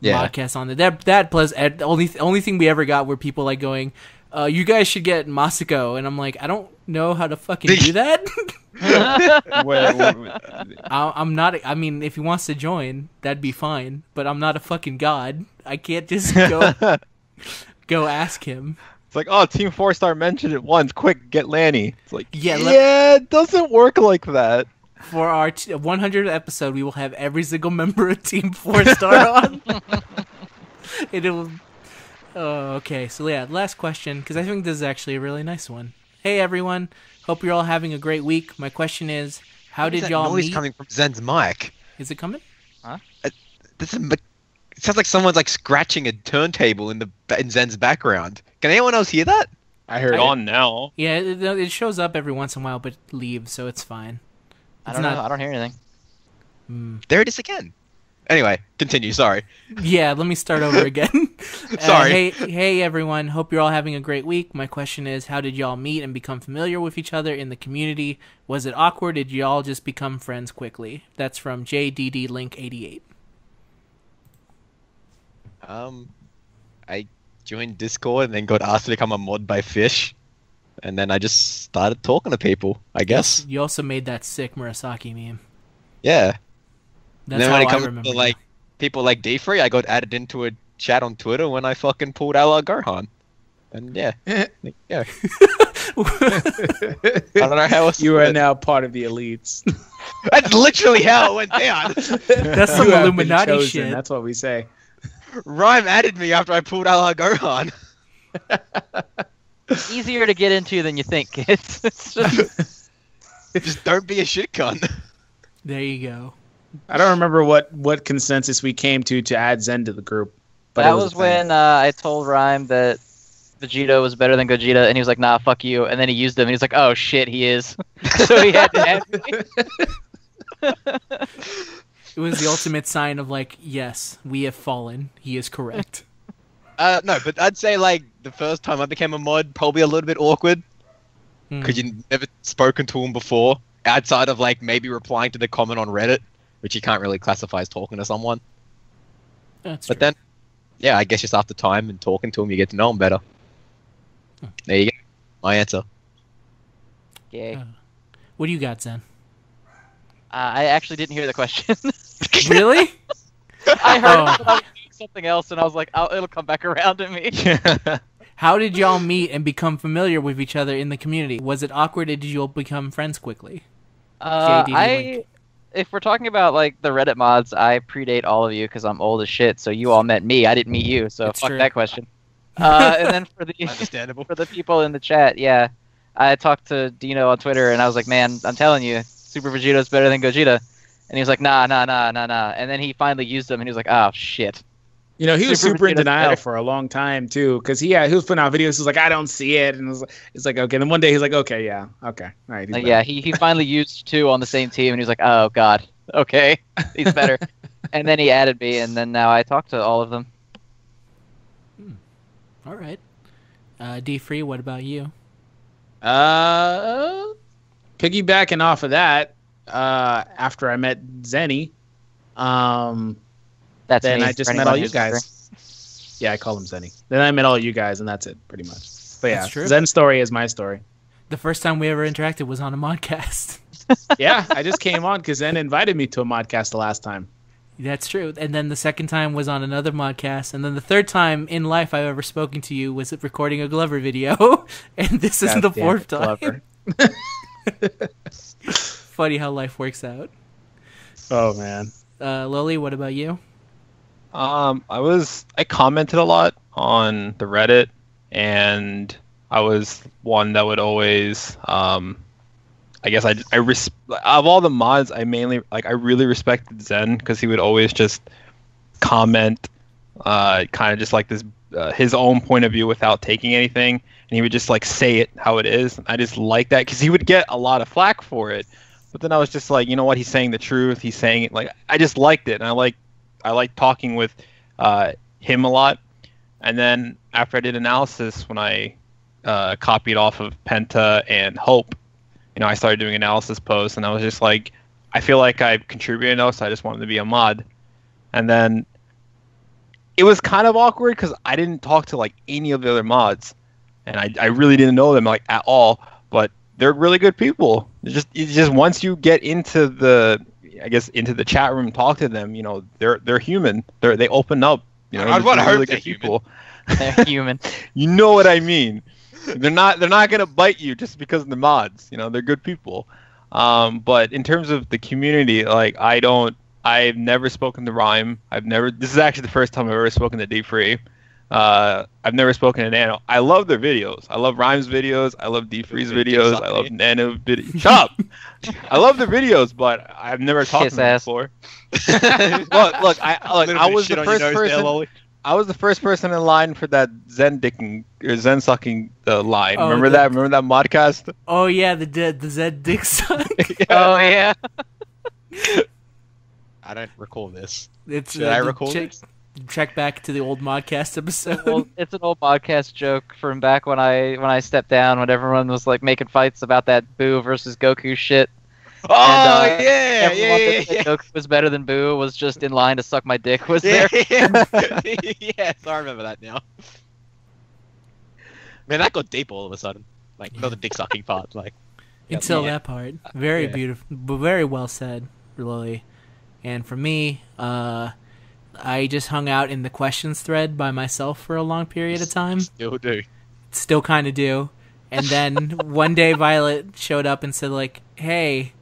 Modcast on there. That plus the only thing we ever got were people like going, "You guys should get Masako," and I'm like, I don't know how to fucking do that. I'm not. I mean, if he wants to join, that'd be fine. But I'm not a fucking god. I can't just go ask him. It's like, oh, Team 4-Star mentioned it once. Quick, get Lanny. It's like, it doesn't work like that. For our 100th episode, we will have every single member of Team 4-Star on. It'll. Okay, so yeah, last question, because I think this is actually a really nice one. Hey everyone, hope you're all having a great week. My question is, how did y'all noise meet? coming from Zen's mic? Is it coming? It sounds like someone's like scratching a turntable in Zen's background. Can anyone else hear that? I heard On now. Yeah, it shows up every once in a while, but leaves, so it's fine. I don't know. I don't hear anything. There it is again. Anyway, continue. Sorry. Yeah, let me start over again. Sorry. Hey everyone. Hope you're all having a great week. My question is, how did y'all meet and become familiar with each other in the community? Was it awkward? Did y'all just become friends quickly? That's from JDD Link 88. I joined Discord and then got asked to become a mod by Fish, and then I just started talking to people, I guess. You also made that sick Murasaki meme. Yeah. That's then how when it I comes remember. to like people like D3, I got added into a chat on Twitter when I fucking pulled LR Gohan. And yeah. Yeah. I don't know how else you are now part of the elites. That's literally how it went down. That's some You have been Illuminati chosen, shit. That's what we say. Rhyme added me after I pulled LR Gohan. Easier to get into than you think, kids. It's Just don't be a shit cunt. There you go. I don't remember what consensus we came to add Zen to the group. But that it was a thing. when I told Rhyme that Vegito was better than Gogeta, and he was like, "Nah, fuck you." And then he used him, and he was like, "Oh shit, he is." So he had to add me. It was the ultimate sign of like, yes, we have fallen. He is correct. No, but I'd say like the first time I became a mod, probably a little bit awkward. Because you never spoken to him before, outside of like maybe replying to the comment on Reddit, which you can't really classify as talking to someone. That's But true. then, yeah, I guess just after time and talking to him, you get to know him better. There you go. My answer. Yay. What do you got, Zen? I actually didn't hear the question. Really? I heard Oh. it, but I was doing something else, and I was like, "Oh, it'll come back around to me." How did y'all meet and become familiar with each other in the community? Was it awkward, or did you all become friends quickly? JD If we're talking about like the Reddit mods, I predate all of you because I'm old as shit. So you all met me. I didn't meet you. So It's fuck true. that question. And then for the Understandable. for the people in the chat, yeah, I talked to Dino on Twitter, and I was like, "Man, I'm telling you, Super Vegito's better than Gogeta." And he was like, nah. And then he finally used them, and he was like, "Oh shit." He was super in Vegeta's denial better. for a long time too, because he was putting out videos. He was like, "I don't see it," and it's like, okay. Then one day he's like, "Okay, yeah, okay, all right." He's Yeah, he finally used two on the same team, and he was like, "Oh god, okay, he's better." And then he added me, and then now I talk to all of them. All right. D3, what about you? Piggybacking off of that, after I met Zenny, That's then me, I just for met anyone all you who's wondering. guys. Yeah, I call him Zenny. Then I met all you guys, and that's it, pretty much. But yeah, That's true. Zen's story is my story. The first time we ever interacted was on a Modcast. Yeah, I just came on because Zen invited me to a Modcast the last time. That's true. And then the second time was on another Modcast. And then the third time in life I've ever spoken to you was recording a Glover video. And this is God the damn fourth it, time. Glover. Funny how life works out. Oh man. Lily, what about you? I commented a lot on the Reddit, and I was one that would always I guess of all the mods, I really respected Zen because he would always just comment kind of just like this his own point of view without taking anything, and he would just like say it how it is. I just like that because he would get a lot of flack for it, but then I was just like, you know what, he's saying the truth, he's saying it, like I just liked it, and I like talking with him a lot. And then after I did analysis, when I copied off of Penta and Hope, I started doing analysis posts, and I was just like, I feel like I've contributed enough, so I just wanted to be a mod. And then it was kind of awkward because I didn't talk to like any of the other mods, and I really didn't know them like at all. But they're really good people. It's just once you get into the chat room and talk to them, they're human. They open up. I'd want to really hope good they're people. They're human. You know what I mean? They're not gonna bite you just because they're mods. They're good people. But in terms of the community, like I've never spoken to Rhyme. This is actually the first time I've ever spoken to D3. I've never spoken to Nano. I love their videos. I love Rhyme's videos. I love D3's videos. I love Nano videos. Shut up! I love their videos, but I've never talked to them before. Look, I was the first person. I was the first person in line for that Zen sucking line. Oh, Remember that? Remember that modcast? Oh yeah, the Zen dick suck. Oh yeah. I don't recall this. Should I recall this? Check back to the old Modcast episode. It's an old podcast joke from back when I stepped down, when everyone was like making fights about that Boo versus Goku shit. Oh And, yeah. Goku was better than Boo, was just in line to suck my dick. Was Yeah. there? Yes, I remember that now. Man, that got deep all of a sudden. Like, not the dick sucking part. Like, Until yeah. that part. Very Yeah. beautiful, but very well said, Lily. And for me, I just hung out in the questions thread by myself for a long period of time. Still do. Still kind of do. And then one day Violet showed up and said, like, "Hey,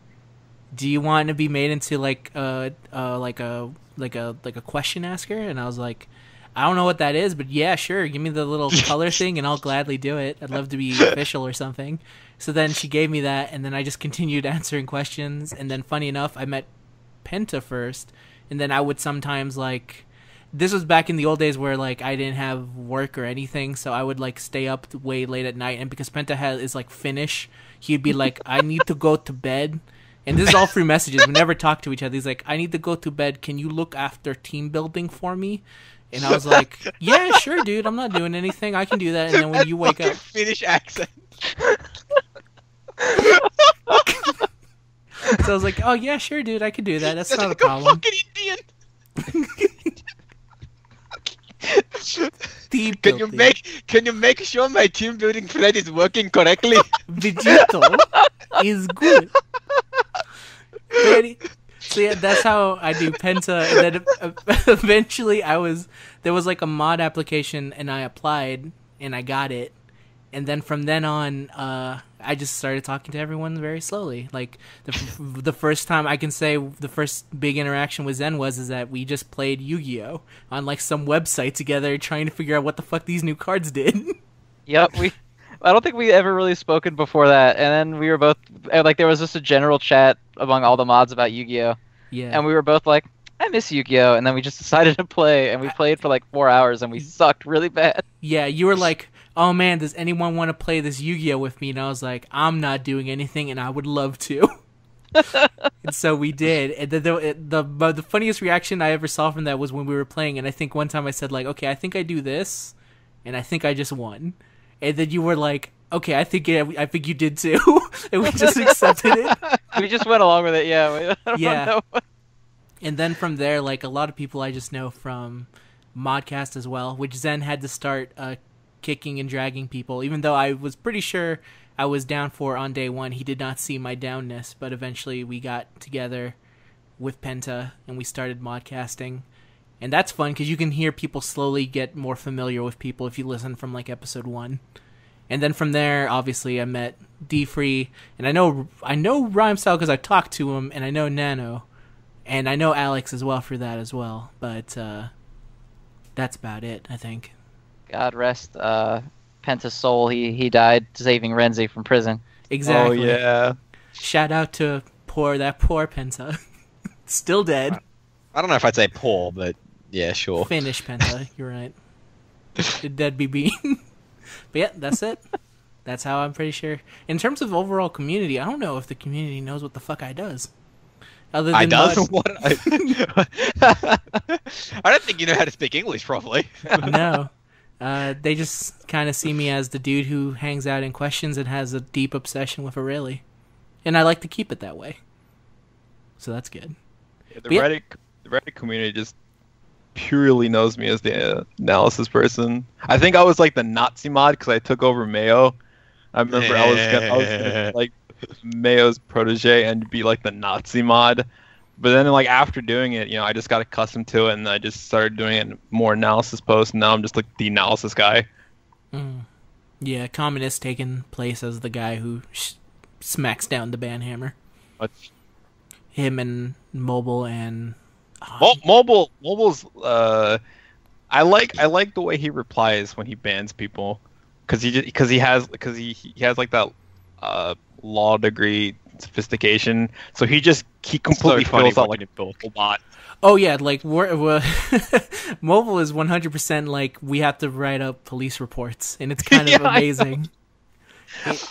do you want to be made into like a question asker?" And I was like, "I don't know what that is, but yeah, sure. Give me the little color thing, and I'll gladly do it. I'd love to be official or something." So then she gave me that, and then I just continued answering questions. And then, funny enough, I met Penta first, and then I would sometimes like. This was back in the old days where like I didn't have work or anything, so I would like stay up way late at night. And because Penta is like Finnish, he'd be like, "I need to go to bed." And this is all through messages. We never talked to each other. He's like, "I need to go to bed. Can you look after team building for me?" And I was like, "Yeah, sure, dude. I'm not doing anything. I can do that." And then when you wake up, Finnish accent. so I was like, "Oh yeah, sure, dude. I can do that. That's That's not like a problem." fucking Indian. Team Can you building. make sure my team building thread is working correctly? Vegito is good. So yeah, that's how I do Penta. And then eventually there was like a mod application, and I applied and I got it. And then from then on, I just started talking to everyone very slowly. Like the first time I can say the first big interaction with Zen is that we just played Yu-Gi-Oh on like some website together, trying to figure out what the fuck these new cards did. Yep. I don't think we ever really spoken before that. And then we were both like, there was just a general chat among all the mods about Yu-Gi-Oh. Yeah. And we were both like, I miss Yu-Gi-Oh. And then we just decided to play, and we played for like 4 hours, and we sucked really bad. Yeah, you were like, "Oh man, does anyone want to play this Yu-Gi-Oh with me?" And I was like, "I'm not doing anything, and I would love to." And so we did. And the funniest reaction I ever saw from that was when we were playing. And I think one time I said like, "Okay, I think I do this, and I think I just won." And then you were like, "Okay, I think you did too," and we just accepted it. We just went along with it. Yeah. I don't know. And then from there, like a lot of people I just know from Modcast as well, which Zen had to start kicking and dragging people, even though I was pretty sure I was down for on day one. He did not see my downness, but eventually we got together with Penta and we started modcasting. And that's fun because you can hear people slowly get more familiar with people if you listen from like episode 1. And then from there, obviously, I met D-Free, and I know Rhymestyle because I talked to him, and I know Nano, and I know Alex as well for that as well. But that's about it, I think. God rest Penta's soul. He died saving Renzi from prison. Exactly. Oh yeah. Shout out to that poor Penta. Still dead. I don't know if I'd say poor, but yeah, sure. Finish Penta. You're right. Dead BB. But yeah, that's it. That's how I'm pretty sure. In terms of overall community, I don't know if the community knows what the fuck I does. Other than I does? most- What? I don't think you know how to speak English properly. No. They just kind of see me as the dude who hangs out in questions and has a deep obsession with Aurelie. And I like to keep it that way. So that's good. Yeah, But yeah. the Reddit community just purely knows me as the analysis person. I think I was like the Nazi mod because I took over Mayo. I remember I was gonna be, like Mayo's protege and be like the Nazi mod. But then like after doing it, I just got accustomed to it and I just started doing it in more analysis posts, and now I'm just like the analysis guy. Yeah, Communist taking place as the guy who smacks down the banhammer. Him and Mobile and Mobile's I like the way he replies when he bans people because he has like that law degree sophistication, so he completely fills out like a bot. Oh yeah, like we're Mobile is 100% like we have to write up police reports, and it's kind of amazing.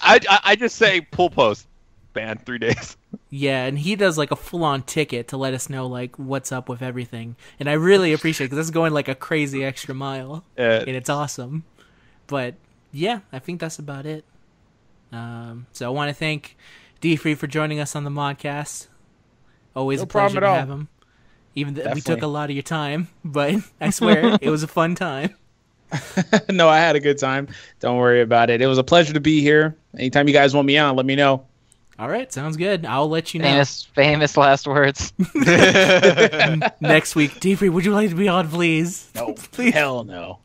I just say pull post banned 3 days. Yeah, and he does like a full-on ticket to let us know like what's up with everything, and I really appreciate it because that's going like a crazy extra mile, and it's awesome. But yeah, I think that's about it. So I want to thank D-Free for joining us on the Modcast. Always a pleasure to have him. Even though we took a lot of your time, but I swear it was a fun time. No, I had a good time. Don't worry about it. It was a pleasure to be here. Anytime you guys want me on, let me know. All right, sounds good. I'll let you know. Famous last words. Next week, D-Free, would you like to be on, please? No, please. Hell no.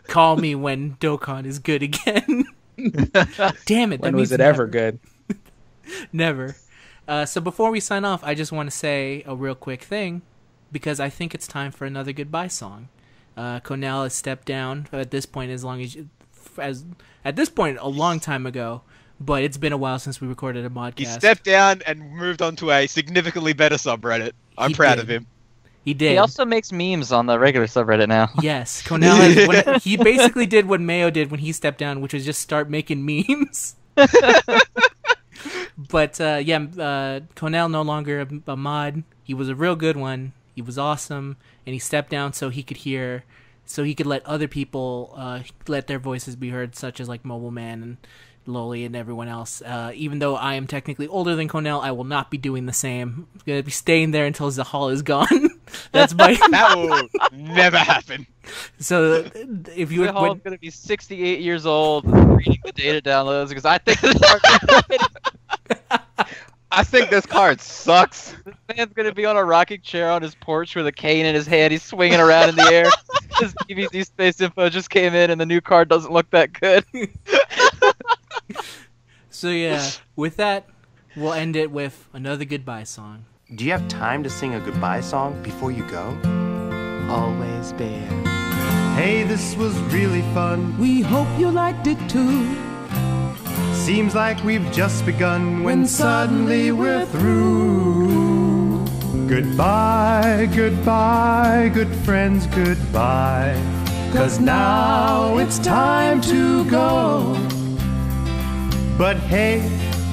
Call me when Dokkan is good again. Damn it. When was it ever good? Never. So before we sign off, I just want to say a real quick thing, because I think it's time for another goodbye song. Cornell has stepped down at this point, at this point a long time ago, but it's been a while since we recorded a podcast. He stepped down and moved on to a significantly better subreddit. I'm proud of him. He did. He also makes memes on the regular subreddit now. Yes, Cornell he basically did what Mayo did when he stepped down, which was just start making memes. But Cornell no longer a mod. He was a real good one. He was awesome, and he stepped down so he could let other people let their voices be heard, such as like Mobile Man and Loli and everyone else. Even though I am technically older than Cornell, I will not be doing the same. I'm gonna be staying there until Zahal is gone. That's my. That will never happen. So if you Zahal's gonna be 68 years old reading the data downloads because I think I think this card sucks. this man's gonna be on a rocking chair on his porch with a cane in his hand. He's swinging around in the air. His DBZ space info just came in, and the new card doesn't look that good. So yeah, with that, we'll end it with another goodbye song. Do you have time to sing a goodbye song before you go? Always Bear. Hey, this was really fun. We hope you liked it too. Seems like we've just begun when suddenly we're through. Goodbye, goodbye, good friends, goodbye. 'Cause now it's time to go. But hey,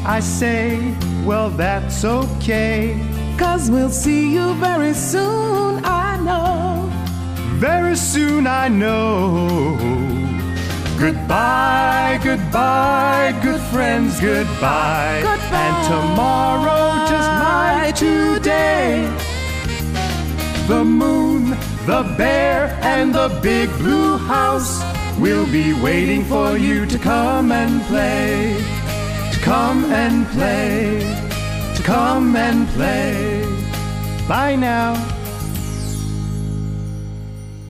I say, well, that's okay. 'Cause we'll see you very soon, I know. Very soon, I know. Goodbye, goodbye, good friends, goodbye. Goodbye. And tomorrow just like today. The moon, the bear, and the big blue house will be waiting for you to come and play. To come and play. To come and play. Bye now.